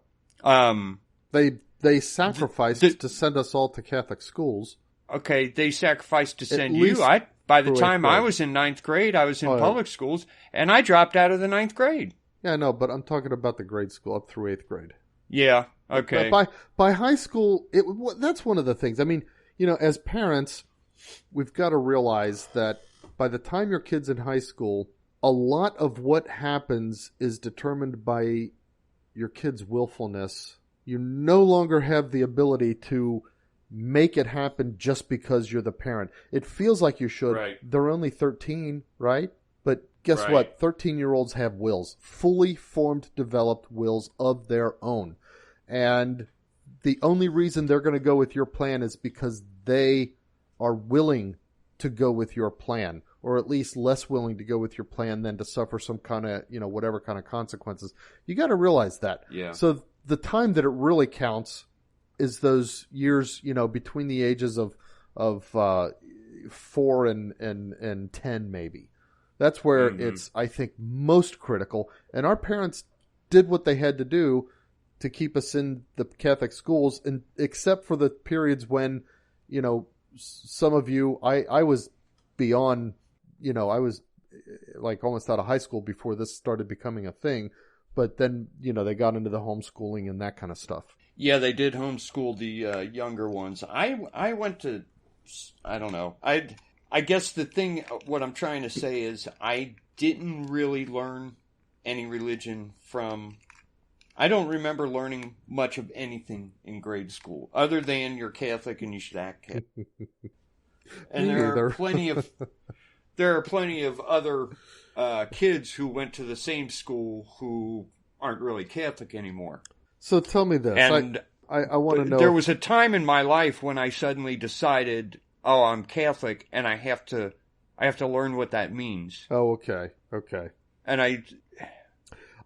They sacrificed to send us all to Catholic schools. Okay, they sacrificed to send you. By the time I was in 9th grade, I was in public schools, and I dropped out of the 9th grade. Yeah, I know, but I'm talking about the grade school up through 8th grade. Yeah, okay. By high school, that's one of the things. I mean, as parents, we've got to realize that by the time your kid's in high school, a lot of what happens is determined by your kid's willfulness. You no longer have the ability to make it happen just because you're the parent. It feels like you should. Right. They're only 13, right? But Guess Right. what? 13-year-olds have wills, fully formed, developed wills of their own. And the only reason they're going to go with your plan is because they are willing to go with your plan, or at least less willing to go with your plan than to suffer some kind of, whatever kind of consequences. You got to realize that. Yeah. So the time that it really counts is those years, between the ages of 4 and 10, maybe. That's where it's, I think, most critical. And our parents did what they had to do to keep us in the Catholic schools, and except for the periods when, some of you, I was beyond, I was like almost out of high school before this started becoming a thing. But then, they got into the homeschooling and that kind of stuff. Yeah, they did homeschool the younger ones. I went to, I don't know. I guess what I'm trying to say is I didn't really learn any religion from, I don't remember learning much of anything in grade school other than you're Catholic and you should act Catholic. And there are plenty of other kids who went to the same school who aren't really Catholic anymore. So tell me this. And I want to know. There was a time in my life when I suddenly decided, oh, I'm Catholic, and I have to learn what that means. Oh, okay. And I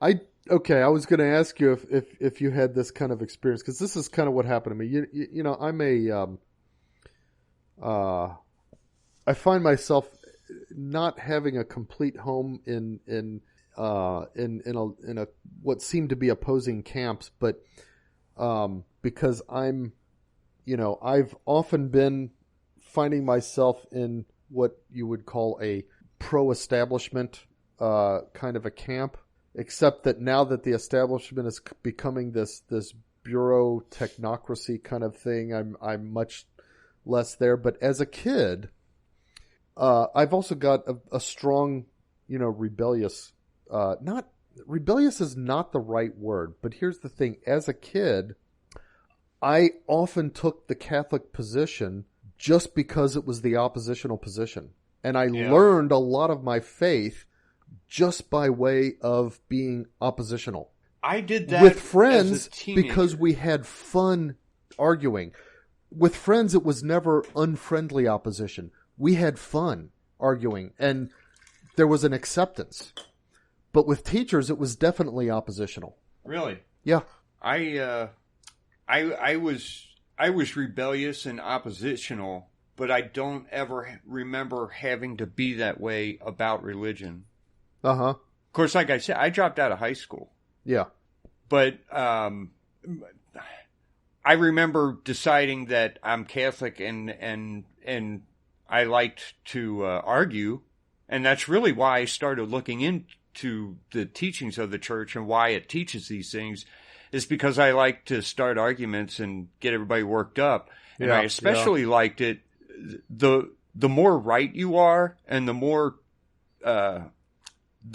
was going to ask you if you had this kind of experience, because this is kind of what happened to me. I'm I find myself not having a complete home in what seemed to be opposing camps, but because I'm, I've often been finding myself in what you would call a pro-establishment kind of a camp, except that now that the establishment is becoming this bureau technocracy kind of thing, I'm much less there. But as a kid, I've also got a strong, rebellious. Not rebellious is not the right word, but here's the thing: as a kid, I often took the Catholic position just because it was the oppositional position, and I learned a lot of my faith just by way of being oppositional. I did that with friends as a teenager. Because we had fun arguing. With friends, it was never unfriendly opposition. We had fun arguing, and there was an acceptance. But with teachers, it was definitely oppositional. Really? Yeah. I was rebellious and oppositional, but I don't ever remember having to be that way about religion. Uh-huh. Of course, like I said, I dropped out of high school. Yeah. But I remember deciding that I'm Catholic and I liked to argue, and that's really why I started looking into the teachings of the church and why it teaches these things, is because I like to start arguments and get everybody worked up. And I especially liked it. The more right you are, and the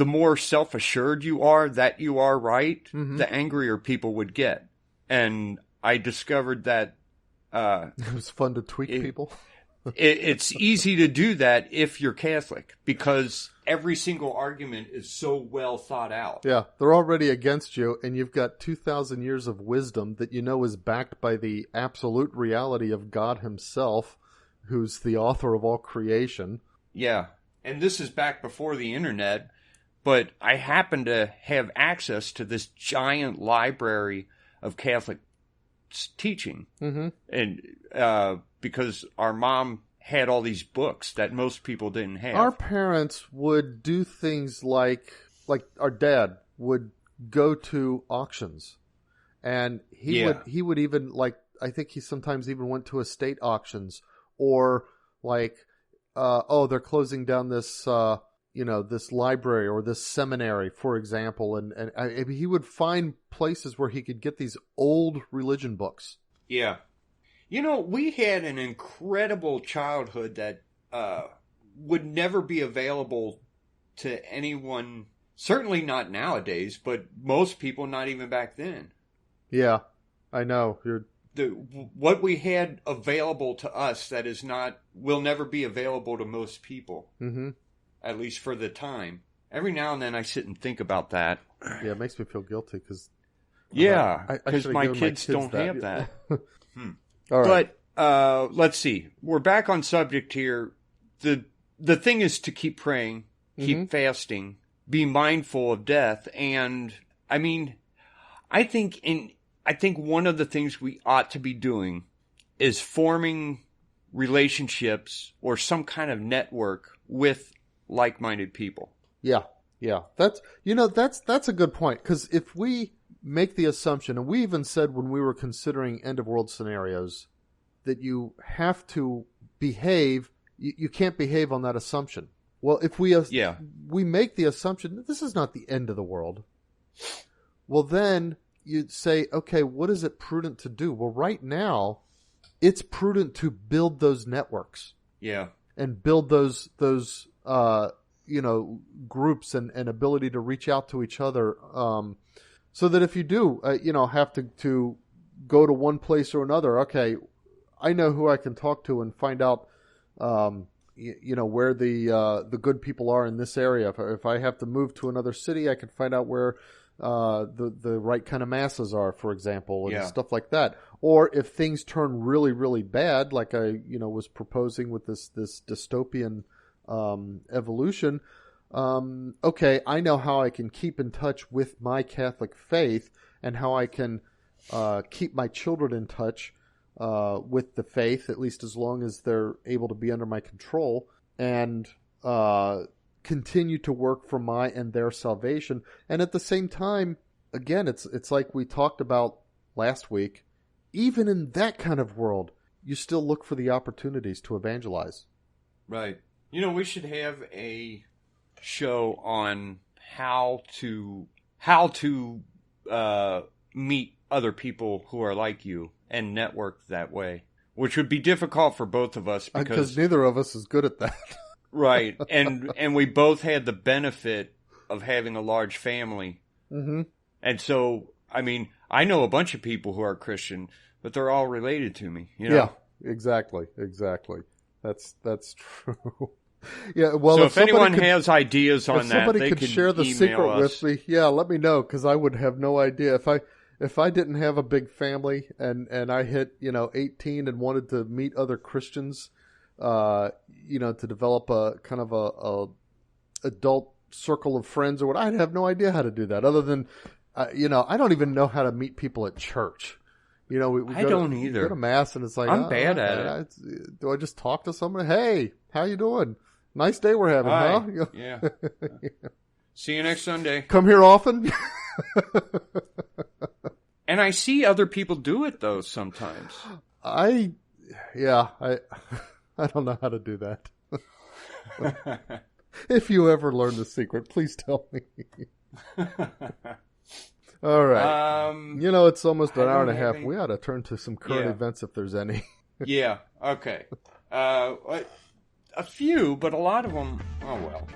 more self-assured you are that you are right, the angrier people would get. And I discovered that it was fun to tweak people. It's easy to do that if you're Catholic, because every single argument is so well thought out. Yeah, they're already against you, and you've got 2,000 years of wisdom that is backed by the absolute reality of God himself, who's the author of all creation. Yeah, and this is back before the internet, but I happen to have access to this giant library of Catholic teaching. And because our mom had all these books that most people didn't have. Our parents would do things like our dad would go to auctions, and he would even, I think he sometimes even went to estate auctions, or they're closing down this this library or this seminary, for example, and he would find places where he could get these old religion books. Yeah. We had an incredible childhood that would never be available to anyone, certainly not nowadays, but most people not even back then. Yeah, I know. What we had available to us that will never be available to most people, at least for the time. Every now and then I sit and think about that. Yeah, it makes me feel guilty because because my kids don't have that. All right. But let's see. We're back on subject here. The thing is to keep praying, keep fasting, be mindful of death, and I mean, I think one of the things we ought to be doing is forming relationships or some kind of network with like-minded people. Yeah. That's a good point, because if we make the assumption, and we even said when we were considering end-of-world scenarios, that you have to behave, you can't behave on that assumption. Well, if we make the assumption that this is not the end of the world, well, then you'd say, okay, what is it prudent to do? Well, right now, it's prudent to build those networks. Yeah. And build those groups and ability to reach out to each other, so that if you do, have to go to one place or another, okay, I know who I can talk to and find out, where the good people are in this area. If I have to move to another city, I can find out where the right kind of masses are, for example, and stuff like that. Or if things turn really, really bad, like I was proposing with this dystopian evolution, okay, I know how I can keep in touch with my Catholic faith and how I can keep my children in touch with the faith, at least as long as they're able to be under my control, and continue to work for my and their salvation. And at the same time, again, it's like we talked about last week, even in that kind of world, you still look for the opportunities to evangelize. Right. We should have a show on how to meet other people who are like you and network that way, which would be difficult for both of us because neither of us is good at that. Right. And we both had the benefit of having a large family. Mm-hmm. And so, I mean, I know a bunch of people who are Christian, but they're all related to me. Yeah, exactly. That's true. Yeah, well, so if anyone has ideas on that, somebody they could share the secret with me. Yeah, let me know, because I would have no idea if I didn't have a big family and I hit 18 and wanted to meet other Christians, to develop a kind of a adult circle of friends or what. I'd have no idea how to do that, other than I don't even know how to meet people at church. We I don't either. Go to mass and it's like, I'm bad at it. Do I just talk to someone? Hey, how you doing? Nice day we're having, Hi. huh? Yeah. See you next Sunday. Come here often. And I see other people do it though sometimes. I don't know how to do that. If you ever learn the secret, please tell me. All right. It's almost an hour and a half. We ought to turn to some current events if there's any. Yeah. Okay. A few, but a lot of them, oh well.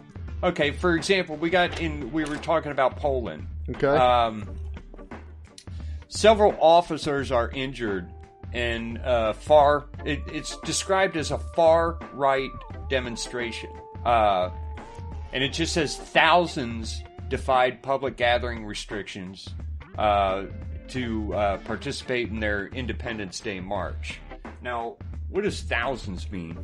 Okay, for example, we were talking about Poland. Okay. Several officers are injured in it's described as a far-right demonstration. And it just says thousands defied public gathering restrictions to participate in their Independence Day march. Now, what does thousands mean?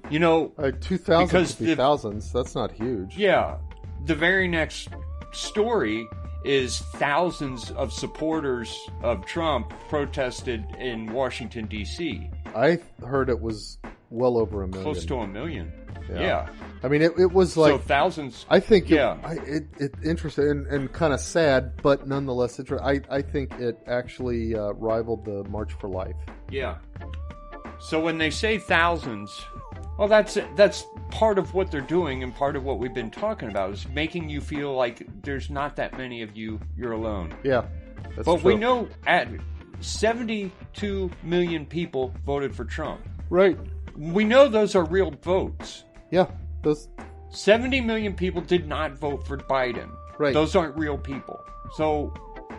2,000 could be thousands. That's not huge. Yeah. The very next story is thousands of supporters of Trump protested in Washington, D.C. I heard it was well over 1 million. Close to 1 million. Yeah. I mean, it was like... So thousands... I think it interesting and kind of sad, but nonetheless, I think it actually rivaled the March for Life. Yeah. So when they say thousands... Well, that's part of what they're doing, and part of what we've been talking about is making you feel like there's not that many of you. You're alone. Yeah, but true. We know 72 million people voted for Trump. Right. We know those are real votes. Yeah, those 70 million people did not vote for Biden. Right. Those aren't real people. So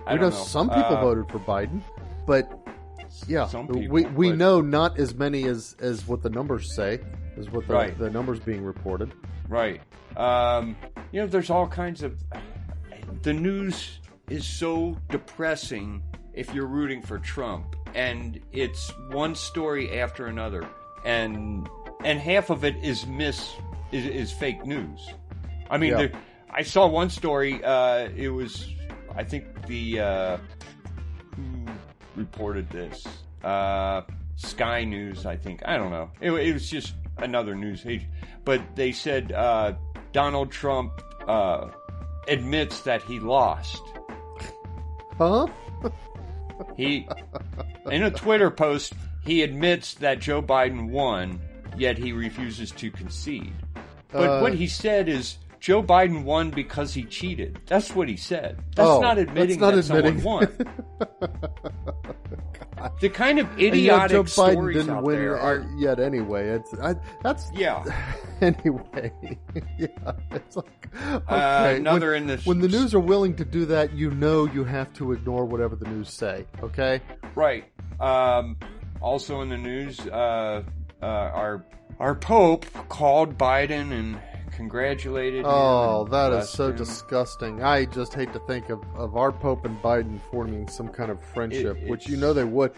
I don't know. Some people voted for Biden, but yeah, some people, we know not as many as what the numbers say. Is what the numbers being reported. Right. there's all kinds of... The news is so depressing if you're rooting for Trump, and it's one story after another, and half of it is fake news. I mean, I saw one story. It was, I think, who reported this? Sky News, I think. I don't know. It was just another news page, but they said Donald Trump admits that he lost. Huh? In a Twitter post, he admits that Joe Biden won, yet he refuses to concede. But what he said is Joe Biden won because he cheated. That's what he said. That's not admitting someone won. The kind of idiotic Joe Biden stories didn't out win there are... yet anyway. Yeah. Anyway, yeah, it's like, okay. Another in this... When the news are willing to do that, you have to ignore whatever the news say, okay? Right. Also in the news, our Pope called Biden and congratulated him. Oh, that is so disgusting. I just hate to think of our Pope and Biden forming some kind of friendship, which they would.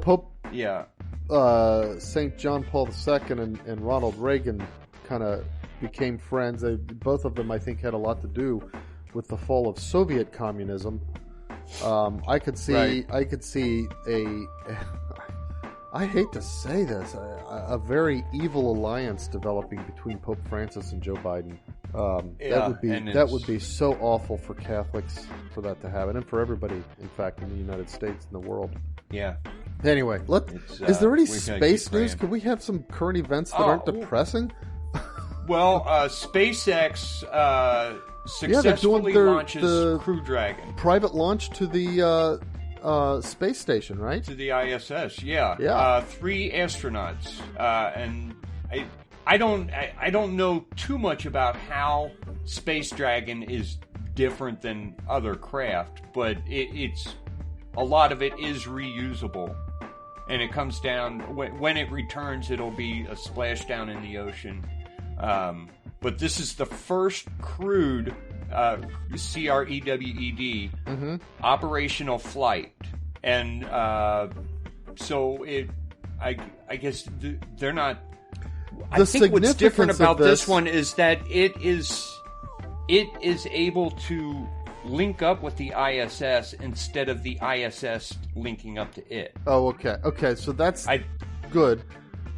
Pope... Yeah. St. John Paul II and Ronald Reagan kind of became friends. Both of them, I think, had a lot to do with the fall of Soviet communism. I could see I hate to say this, a very evil alliance developing between Pope Francis and Joe Biden. That would be so awful for Catholics for that to happen, and for everybody, in fact, in the United States and the world. Yeah. Anyway, is there any space news? Could we have some current events that aren't depressing? Well, SpaceX successfully launches Crew Dragon. Private launch to the space station, right? To the ISS, yeah. 3 astronauts, and I don't know too much about how Space Dragon is different than other craft, but it's a lot of it is reusable, and it comes down when it returns. It'll be a splashdown in the ocean. But this is the first crewed CREWED operational flight, and so I guess they're not. I think what's different about this one is that it is able to link up with the ISS instead of the ISS linking up to it. Oh, okay. Okay, so that's good.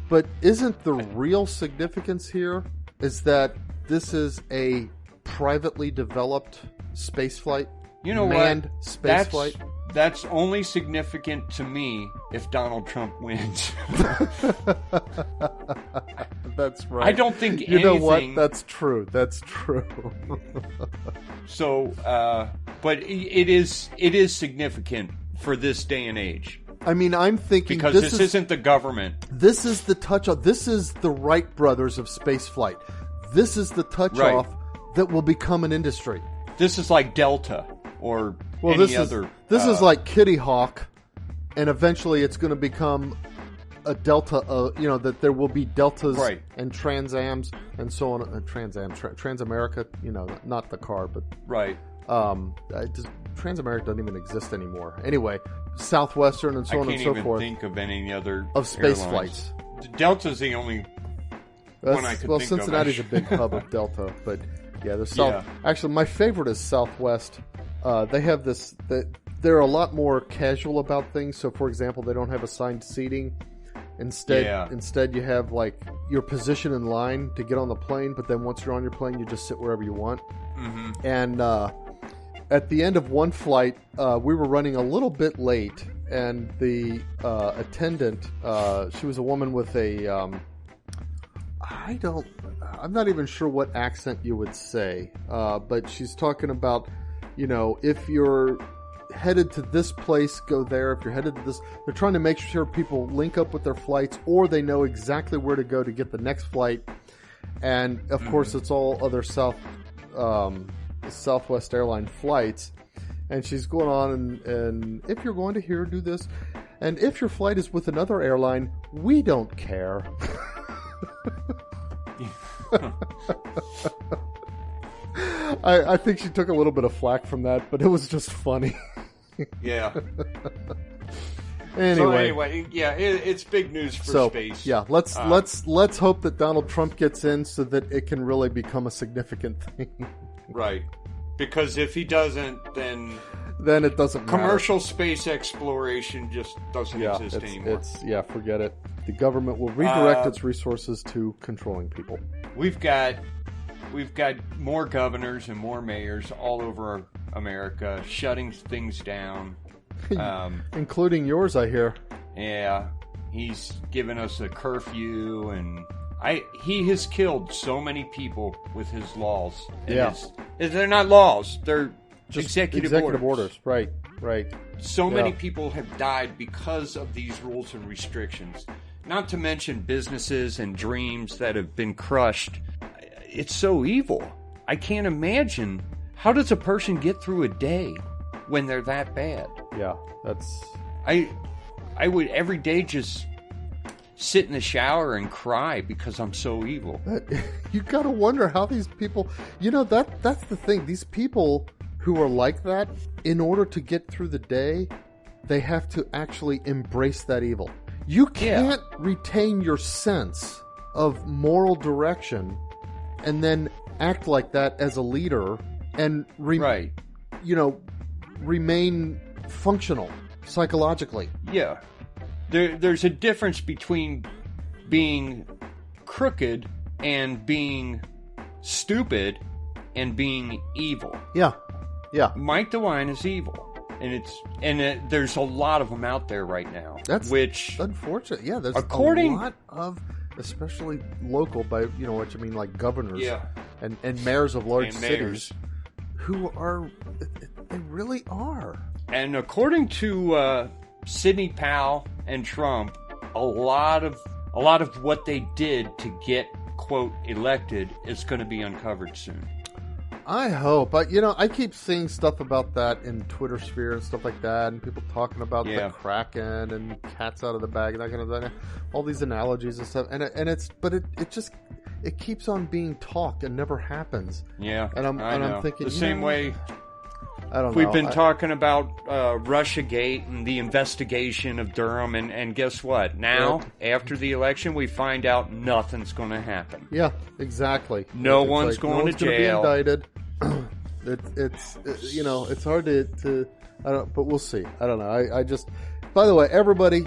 But isn't the real significance here is that this is a privately developed spaceflight? Manned spaceflight? That's only significant to me if Donald Trump wins. That's right. I don't think anything... You know what? That's true. That's true. So, but it is significant for this day and age. I mean, I'm thinking because this isn't the government. This is the touch-off. This is the Wright brothers of spaceflight. This is the touch-off that will become an industry. This is like Delta or any other. This is like Kitty Hawk, and eventually it's going to become a Delta. That there will be Deltas and Transams and so on. Transamerica. Not the car, but right. Transamerica doesn't even exist anymore. Anyway, Southwestern and so on and so forth. I can't even think of any other of space airlines. Flights. Delta's the only one I could think of. Cincinnati's a big hub of Delta, but yeah, there's South. Yeah. Actually, my favorite is Southwest. They have this. They're a lot more casual about things. So, for example, they don't have assigned seating. Instead, you have like your position in line to get on the plane. But then once you're on your plane, you just sit wherever you want. Mm-hmm. And at the end of one flight, we were running a little bit late, and the attendant, she was a woman with a, I'm not even sure what accent you would say, but she's talking about, if you're headed to this place, go there. If you're headed to this, they're trying to make sure people link up with their flights, or they know exactly where to go to get the next flight. And of course, it's all other Southwest airline flights, and she's going on and if you're going to here, do this, and if your flight is with another airline, we don't care. I think she took a little bit of flack from that, but it was just funny. Yeah. Anyway, yeah, it's big news for space. Yeah, let's hope that Donald Trump gets in so that it can really become a significant thing. Right. Because if he doesn't, then it doesn't matter. Commercial space exploration just doesn't exist anymore. Forget it. The government will redirect its resources to controlling people. We've got more governors and more mayors all over America shutting things down. Including yours, I hear. Yeah. He's given us a curfew, and he has killed so many people with his laws. They're not laws. They're just executive orders. Right. So many people have died because of these rules and restrictions. Not to mention businesses and dreams that have been crushed. It's so evil. I can't imagine. How does a person get through a day when they're that bad? Yeah, that's... I would every day just sit in the shower and cry because I'm so evil. You gotta wonder how these people... that's the thing. These people who are like that, in order to get through the day, they have to actually embrace that evil. You can't retain your sense of moral direction and then act like that as a leader and remain functional psychologically. Yeah. There's a difference between being crooked and being stupid and being evil. Yeah. Mike Dewine is evil. And there's a lot of them out there right now. That's unfortunate. Yeah, there's a lot of, especially local, like governors and mayors of large cities who are, they really are. And according to Sidney Powell and Trump, a lot of what they did to get, quote, elected is going to be uncovered soon. I hope. I keep seeing stuff about that in Twitter sphere and stuff like that, and people talking about the Kraken and cats out of the bag and that kind of thing. All these analogies and stuff, it keeps on being talk and never happens. Yeah, and I'm thinking the same way. I don't know. We've been talking about Russiagate and the investigation of Durham, and guess what? Now, after the election, we find out nothing's going to happen. Yeah, exactly. No one's going to jail. Be indicted. It's hard to I don't, but we'll see. I don't know. I just, by the way, everybody,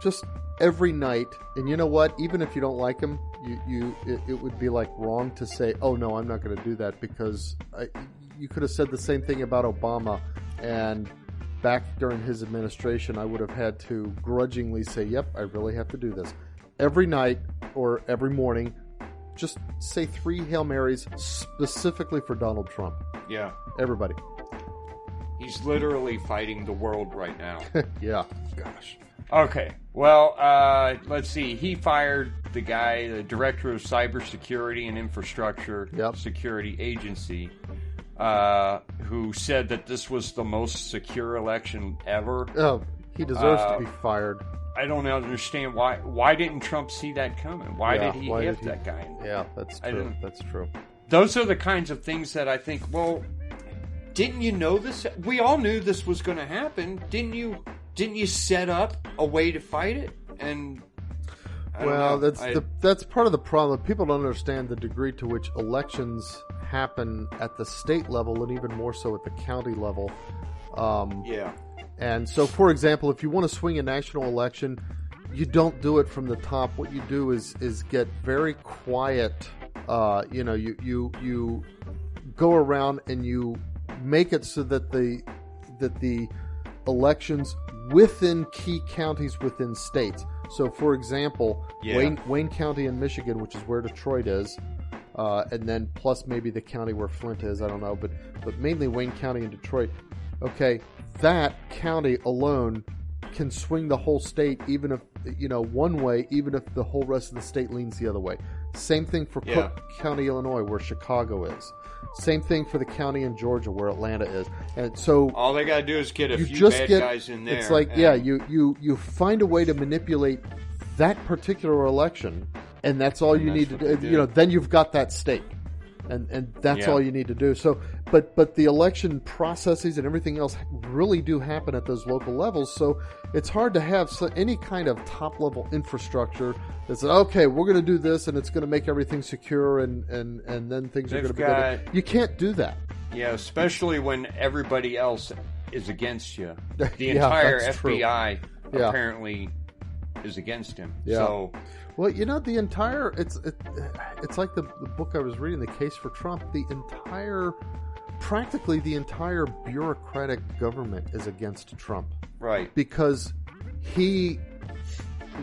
just every night, and you know what? Even if you don't like him, it would be like wrong to say, oh no, I'm not going to do that, because you could have said the same thing about Obama, and back during his administration, I would have had to grudgingly say, yep, I really have to do this. Every night or every morning, just say 3 Hail Marys specifically for Donald Trump. Yeah. Everybody. He's literally fighting the world right now. Yeah. Gosh. Okay. Well, let's see. He fired the guy, the director of cybersecurity and infrastructure security agency, who said that this was the most secure election ever. Oh, he deserves to be fired. I don't understand why. Why didn't Trump see that coming? Why did he hit that guy? Yeah, that's true. That's true. Those are the kinds of things that I think, well, didn't you know this? We all knew this was going to happen. Didn't you set up a way to fight it? And that's part of the problem. People don't understand the degree to which elections happen at the state level, and even more so at the county level. And so, for example, if you want to swing a national election, you don't do it from the top. What you do is get very quiet. You go around and you make it so that the elections within key counties within states. So, for example, Wayne County in Michigan, which is where Detroit is, and then plus maybe the county where Flint is, I don't know, but mainly Wayne County and Detroit. Okay, that county alone can swing the whole state, even if, one way, even if the whole rest of the state leans the other way. Same thing for Cook County, Illinois, where Chicago is. Same thing for the county in Georgia, where Atlanta is. And so all they got to do is get a few bad guys in there. It's like, you find a way to manipulate that particular election, and that's all you need to do. Then you've got that state. And that's all you need to do. So, but the election processes and everything else really do happen at those local levels. So it's hard to have any kind of top level infrastructure that says, okay, we're going to do this and it's going to make everything secure and then things are going to be good. You can't do that. Yeah, especially when everybody else is against you. The entire FBI apparently is against him. Yeah. So. Well, the entire it's like the book I was reading, The Case for Trump. Practically the entire bureaucratic government is against Trump, right? Because he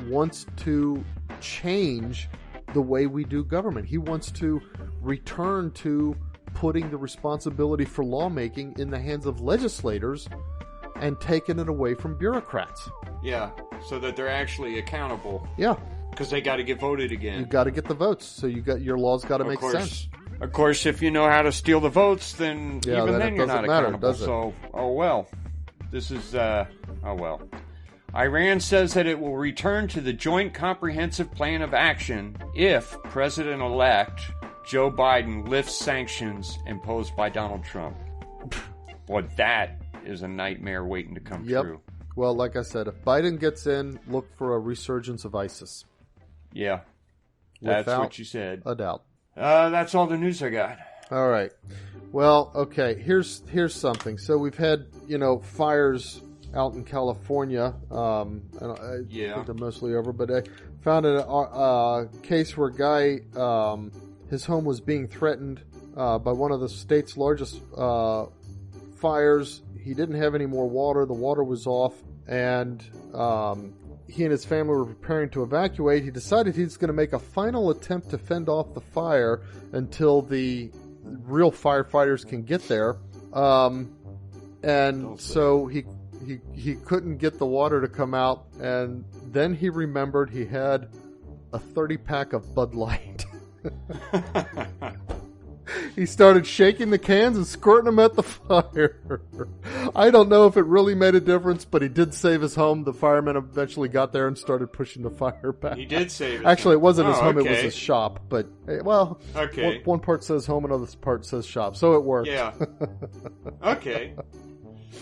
wants to change the way we do government. He wants to return to putting the responsibility for lawmaking in the hands of legislators and taking it away from bureaucrats. Yeah, so that they're actually accountable. Yeah. Because they got to get voted again. You got to get the votes, so your laws got to make sense. Of course, if you know how to steal the votes, then even then you're not accountable. So, this is Iran says that it will return to the Joint Comprehensive Plan of Action if President-elect Joe Biden lifts sanctions imposed by Donald Trump. Boy, that is a nightmare waiting to come true. Well, like I said, if Biden gets in, look for a resurgence of ISIS. Yeah, that's what you said. A doubt. That's all the news I got. All right. Well, okay. Here's something. So we've had fires out in California. I think they're mostly over, but I found a case where a guy, his home was being threatened by one of the state's largest fires. He didn't have any more water. The water was off, and he and his family were preparing to evacuate. He decided he's going to make a final attempt to fend off the fire until the real firefighters can get there. And so he couldn't get the water to come out, and then he remembered he had a 30-pack of Bud Light. He started shaking the cans and squirting them at the fire. I don't know if it really made a difference, but he did save his home. The firemen eventually got there and started pushing the fire back. He did save his Actually, home. It wasn't his home, it was his shop. But, one part says home, another part says shop. So it worked. Yeah. Okay.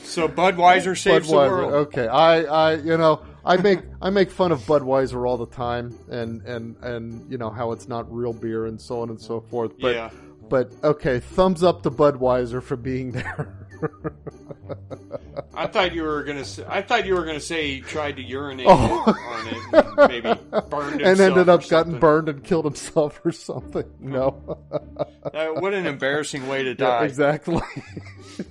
So Budweiser saves the world. Okay. I make fun of Budweiser all the time and how it's not real beer and so on and so forth. But, But okay, thumbs up to Budweiser for being there. I thought you were gonna say he tried to urinate on it, and maybe burned himself, and ended up getting burned and killed himself or something. No, what an embarrassing way to die. Yeah, exactly.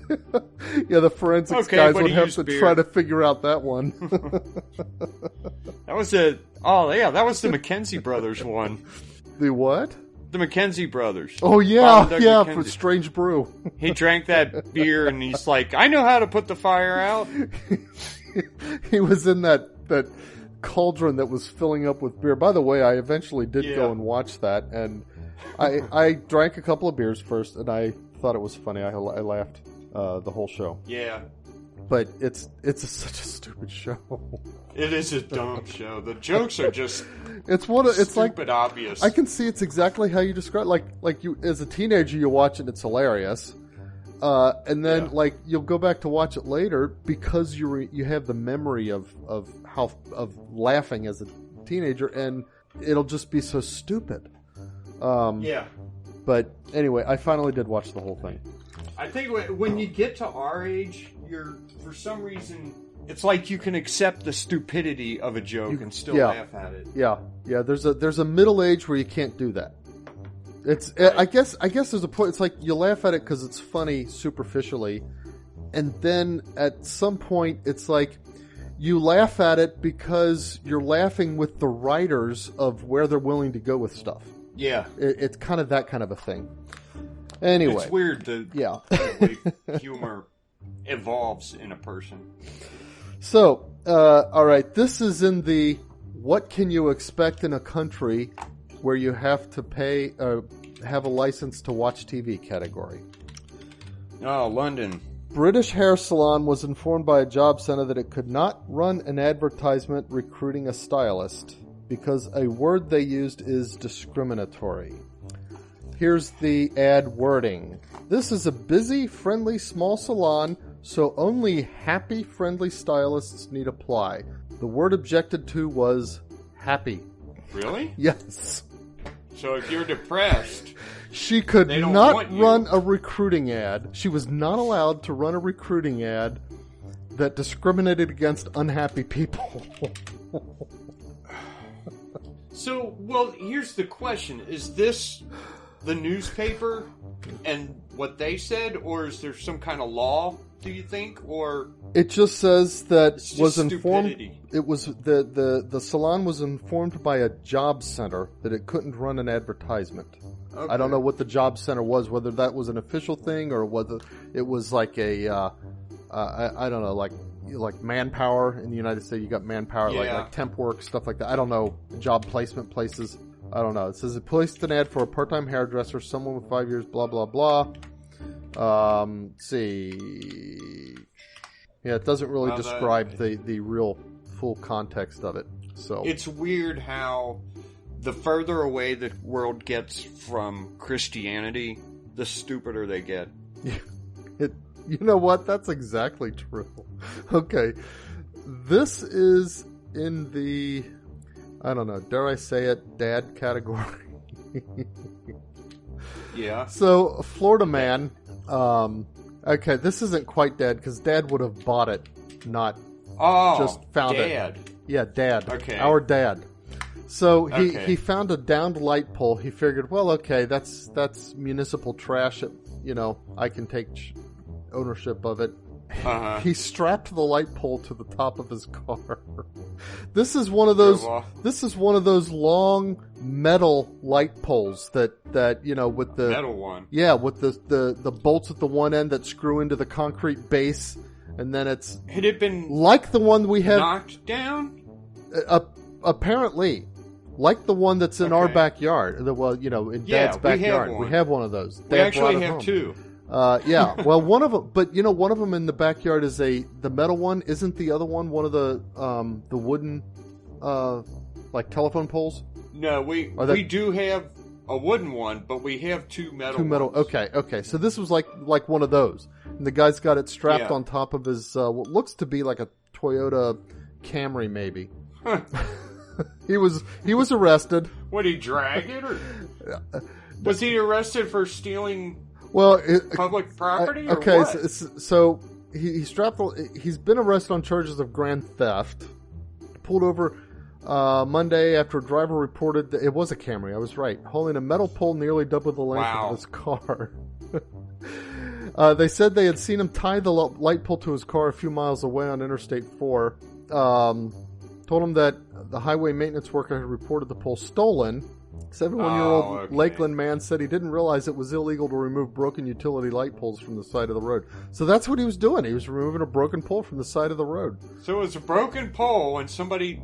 The forensics guys would have to try to figure out that one. That was that was the McKenzie brothers one. The what? The McKenzie brothers. Oh, yeah, for Strange Brew. He drank that beer and he's like, I know how to put the fire out. He was in that cauldron that was filling up with beer. By the way, I eventually did go and watch that, and I drank a couple of beers first, and I thought it was funny. I laughed the whole show. Yeah. But it's such a stupid show. It is a dumb show. The jokes are just stupid obvious. I can see it's exactly how you describe. Like you as a teenager, you watch it, it's hilarious, and then you'll go back to watch it later because you have the memory of laughing as a teenager, and it'll just be so stupid. But anyway, I finally did watch the whole thing. I think when you get to our age, for some reason, it's like you can accept the stupidity of a joke and still laugh at it. Yeah. There's a middle age where you can't do that. It's I guess there's a point. It's like you laugh at it because it's funny superficially, and then at some point it's like you laugh at it because you're laughing with the writers of where they're willing to go with stuff. Yeah, it's kind of that kind of a thing. Anyway, it's weird the way humor evolves in a person. So, all right, this is in the what can you expect in a country where you have to pay, have a license to watch TV category. Oh, London. British hair salon was informed by a job center that it could not run an advertisement recruiting a stylist because a word they used is discriminatory. Here's the ad wording. This is a busy, friendly, small salon, so only happy, friendly stylists need apply. The word objected to was happy. Really? Yes. So if you're depressed... She could not run a recruiting ad. She was not allowed to run a recruiting ad that discriminated against unhappy people. So, well, here's the question. Is this the newspaper and what they said, or is there some kind of law, do you think? Or it just says that was informed. Stupidity. It was the salon was informed by a job center that it couldn't run an advertisement. Okay. I don't know what the job center was, whether that was an official thing or whether it was like a I don't know, like Manpower in the United States. You got Manpower, like temp work, stuff like that. I don't know, job placement places. I don't know. It says it placed an ad for a part-time hairdresser, someone with 5 years, blah blah blah. Let's see. Yeah, it doesn't really describe the real full context of it. So it's weird how the further away the world gets from Christianity, the stupider they get. You know what? That's exactly true. Okay. This is in the, I don't know, dare I say it, dad category. Yeah. So, a Florida man, okay, this isn't quite dad because dad would have bought it, not just found dad. it. Yeah, dad. Okay. Our dad. So he found a downed light pole. He figured, well, okay, that's municipal trash. I can take ownership of it. Uh-huh. He strapped the light pole to the top of his car. This is one of those. This is one of those long metal light poles that with the metal one. Yeah, with the bolts at the one end that screw into the concrete base, and then had it been like the one we have knocked down. Apparently, like the one that's in our backyard. In Dad's backyard, we have one of those. We actually have two. Yeah. Well, one of them, but one of them in the backyard is the metal one. Isn't the other one one of the wooden, like telephone poles? No, we do have a wooden one, but we have two metal. Ones. Okay. So this was like one of those, and the guy's got it strapped on top of his what looks to be like a Toyota Camry, maybe. Huh. He was arrested. Would he drag it, or was he arrested for stealing? Well, public property. Or okay, what? So he strapped. He's been arrested on charges of grand theft. Pulled over Monday after a driver reported that it was a Camry. I was right, hauling a metal pole nearly double the length of his car. They said they had seen him tie the light pole to his car a few miles away on Interstate 4. Told him that the highway maintenance worker had reported the pole stolen. 71-year-old Lakeland man said he didn't realize it was illegal to remove broken utility light poles from the side of the road. So that's what he was doing. He was removing a broken pole from the side of the road. So it was a broken pole and somebody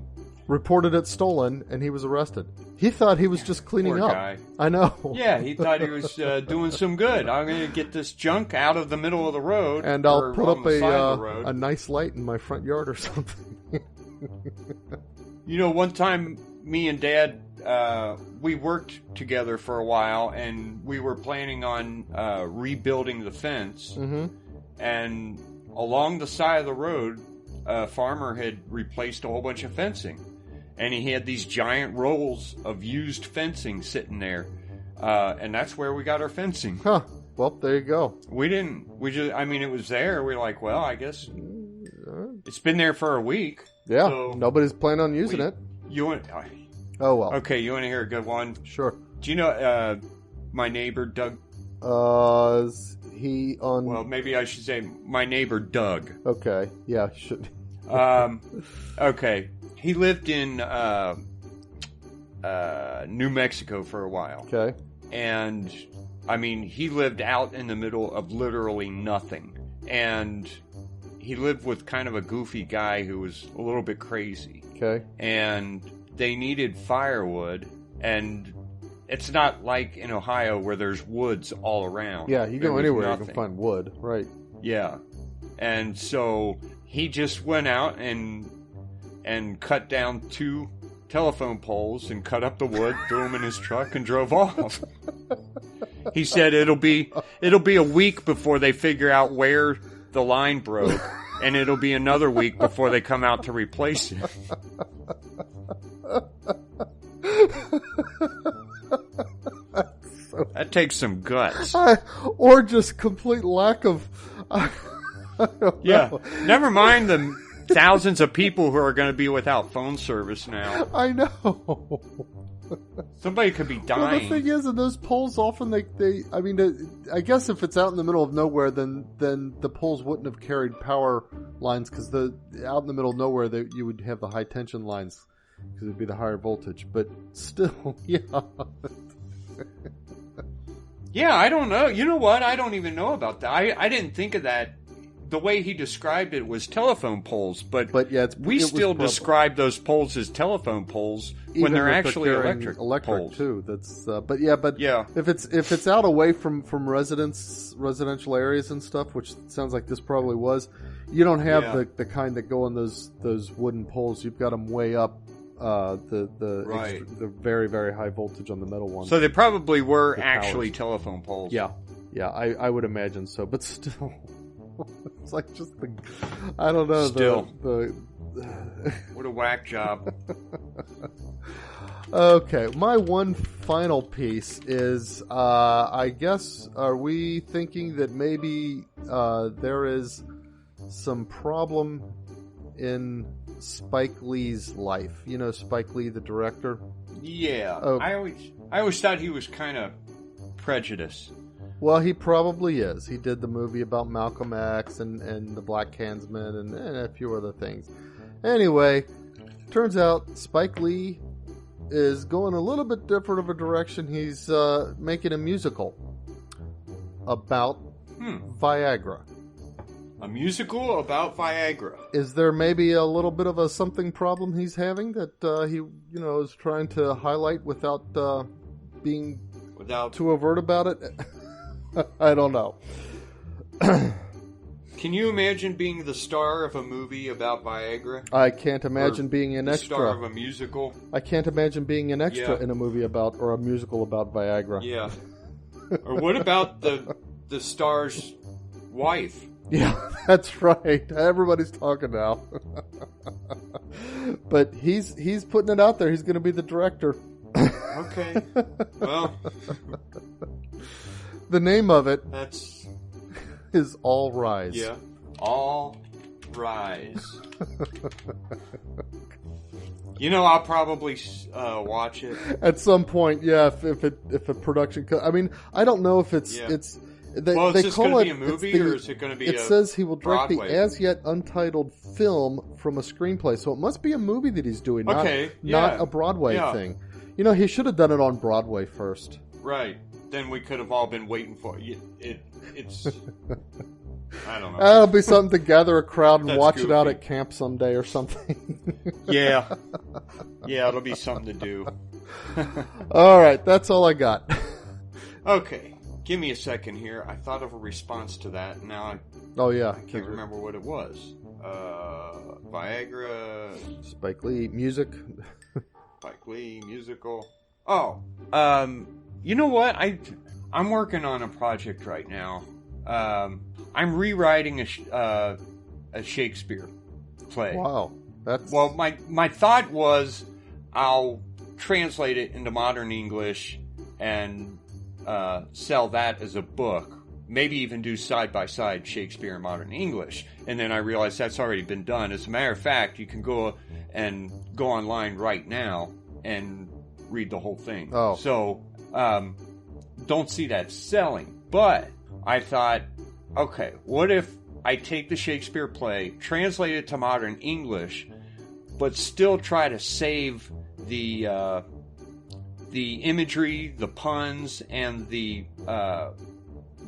reported it stolen, and he was arrested. He thought he was just cleaning up. Guy. I know. Yeah, he thought he was doing some good. I'm going to get this junk out of the middle of the road. And I'll put up a nice light in my front yard or something. One time me and Dad, we worked together for a while, and we were planning on rebuilding the fence. Mm-hmm. And along the side of the road, a farmer had replaced a whole bunch of fencing. And he had these giant rolls of used fencing sitting there. And that's where we got our fencing. Huh. Well, there you go. It was there. We were like, well, I guess it's been there for a week. Yeah, so nobody's planning on using it. Oh, well. Okay, you want to hear a good one? Sure. Do you know my neighbor, Doug? Is he on... Well, maybe I should say my neighbor, Doug. Okay, yeah, you should. Okay. He lived in New Mexico for a while. Okay. And, he lived out in the middle of literally nothing. And he lived with kind of a goofy guy who was a little bit crazy. Okay. And they needed firewood, and it's not like in Ohio where there's woods all around. Yeah, you go anywhere you can find wood, right? Yeah. And so he just went out and cut down 2 telephone poles and cut up the wood, threw them in his truck, and drove off. He said it'll be a week before they figure out where the line broke, and it'll be another week before they come out to replace it. That takes some guts. Or just complete lack of... I don't know. Never mind the thousands of people who are going to be without phone service now. I know. Somebody could be dying. Well, the thing is, in those poles, often I mean, I guess if it's out in the middle of nowhere, then the poles wouldn't have carried power lines, because out in the middle of nowhere, you would have the high tension lines, because it would be the higher voltage. But still, yeah. Yeah, I don't know. You know what? I don't even know about that. I didn't think of that. The way he described it was telephone poles, but yeah, we still describe those poles as telephone poles when they're actually electric poles too. That's but if it's out away from residential areas and stuff, which sounds like this probably was, you don't have the kind that go on those wooden poles. You've got them way up. The very, very high voltage on the metal ones. So they probably were actually telephone poles. Yeah, I would imagine so. But still, it's like just I don't know. Still, what a whack job. Okay, my one final piece is, I guess, are we thinking that maybe there is some problem in Spike Lee's life? You know Spike Lee, the director? Yeah. Oh. I always thought he was kind of prejudiced. Well, he probably is. He did the movie about Malcolm X and the Black Klansman and a few other things. Anyway, turns out Spike Lee is going a little bit different of a direction. He's making a musical about Viagra. A musical about Viagra. Is there maybe a little bit of a something problem he's having that he is trying to highlight without being too overt about it? I don't know. Can you imagine being the star of a movie about Viagra? I can't imagine being an extra. The star of a musical? I can't imagine being an extra in a movie about, or a musical about Viagra. Yeah. Or what about the star's wife? Yeah, that's right. Everybody's talking now. But he's putting it out there. He's going to be the director. Okay. Well, the name of it is All Rise. Yeah. All Rise. I'll probably watch it at some point. Yeah, if a production. I mean, I don't know if it's. They is this call going to be a movie or is it going to be It says he will direct the as-yet untitled film from a screenplay, so it must be a movie that he's doing, not a Broadway thing. He should have done it on Broadway first. Right. Then we could have all been waiting for it. It's... I don't know. That'll be something to gather a crowd and watch it out at camp someday or something. Yeah. Yeah, it'll be something to do. All right, that's all I got. Okay. Give me a second here. I thought of a response to that. Now I can't remember what it was. Viagra. Spike Lee music. Spike Lee musical. Oh, you know what? I'm working on a project right now. I'm rewriting a Shakespeare play. Wow, my thought was I'll translate it into modern English and sell that as a book, maybe even do side-by-side Shakespeare and modern English. And then I realized that's already been done. As a matter of fact, you can go online right now and read the whole thing. Oh. So, don't see that selling. But I thought, okay, what if I take the Shakespeare play, translate it to modern English, but still try to save the imagery, the puns, and the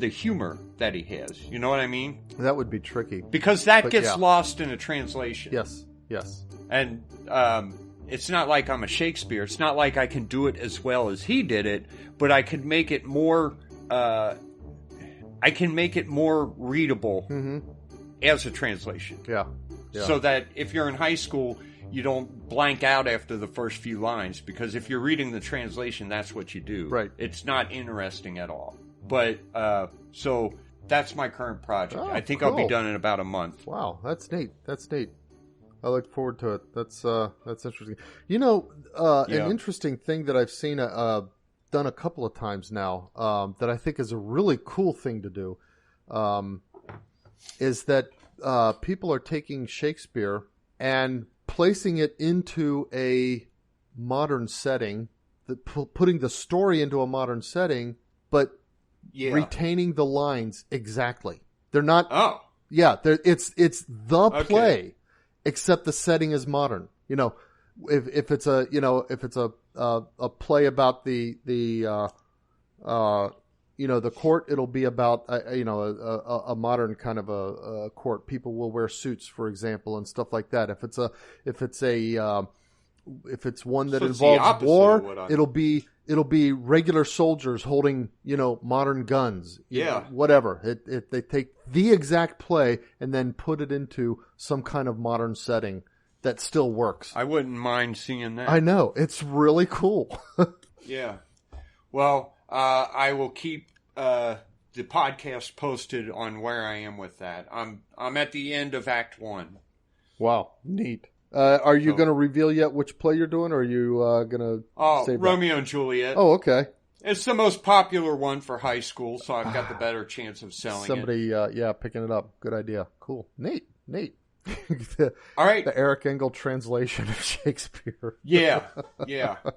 humor that he has. You know what I mean? That would be tricky. Because that gets lost in a translation. Yes. And it's not like I'm a Shakespeare. It's not like I can do it as well as he did it, but I could make it more... I can make it more readable as a translation. Yeah. So that if you're in high school... you don't blank out after the first few lines, because if you're reading the translation, that's what you do. Right. It's not interesting at all. But so that's my current project. Oh, I think cool. I'll be done in about a month. Wow, that's neat. That's neat. I look forward to it. That's interesting. You know, an interesting thing that I've seen done a couple of times now that I think is a really cool thing to do is that people are taking Shakespeare and placing it into a modern setting, putting the story into a modern setting, but retaining the lines exactly. They're not. Oh, yeah. It's the play, except the setting is modern. You know, if it's a play about the court, it'll be about a modern kind of a court. People will wear suits, for example, and stuff like that. If it's one that involves war, it'll be regular soldiers holding, modern guns. Whatever. They take the exact play and then put it into some kind of modern setting that still works. I wouldn't mind seeing that. I know. It's really cool. Yeah. Well, I will keep the podcast posted on where I am with that. I'm at the end of Act 1. Wow. Neat. Are you going to reveal yet which play you're doing, or are you going to save Romeo and Juliet. Oh, okay. It's the most popular one for high school, so I've got the better chance of selling it. Somebody, picking it up. Good idea. Cool. Neat. All right. The Eric Engel translation of Shakespeare. Yeah.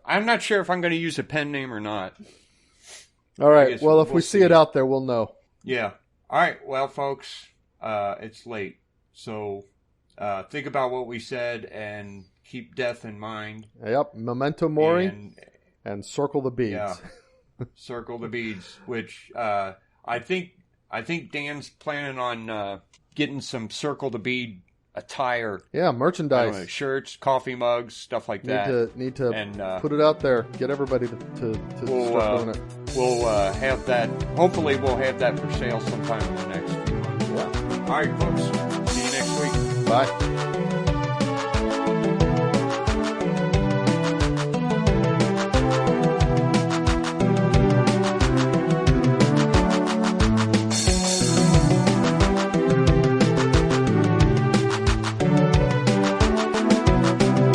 I'm not sure if I'm going to use a pen name or not. All right. Well, if we see it out there, we'll know. Yeah. All right. Well, folks, it's late. So think about what we said and keep death in mind. Yep. Memento mori and circle the beads. Yeah. Circle the beads, which I think Dan's planning on getting some circle the bead attire. Yeah, merchandise. Shirts, coffee mugs, stuff like that. Need to and, put it out there. Get everybody to start doing it. We'll have that. Hopefully we'll have that for sale sometime in the next few months. Yeah. All right, folks. See you next week. Bye.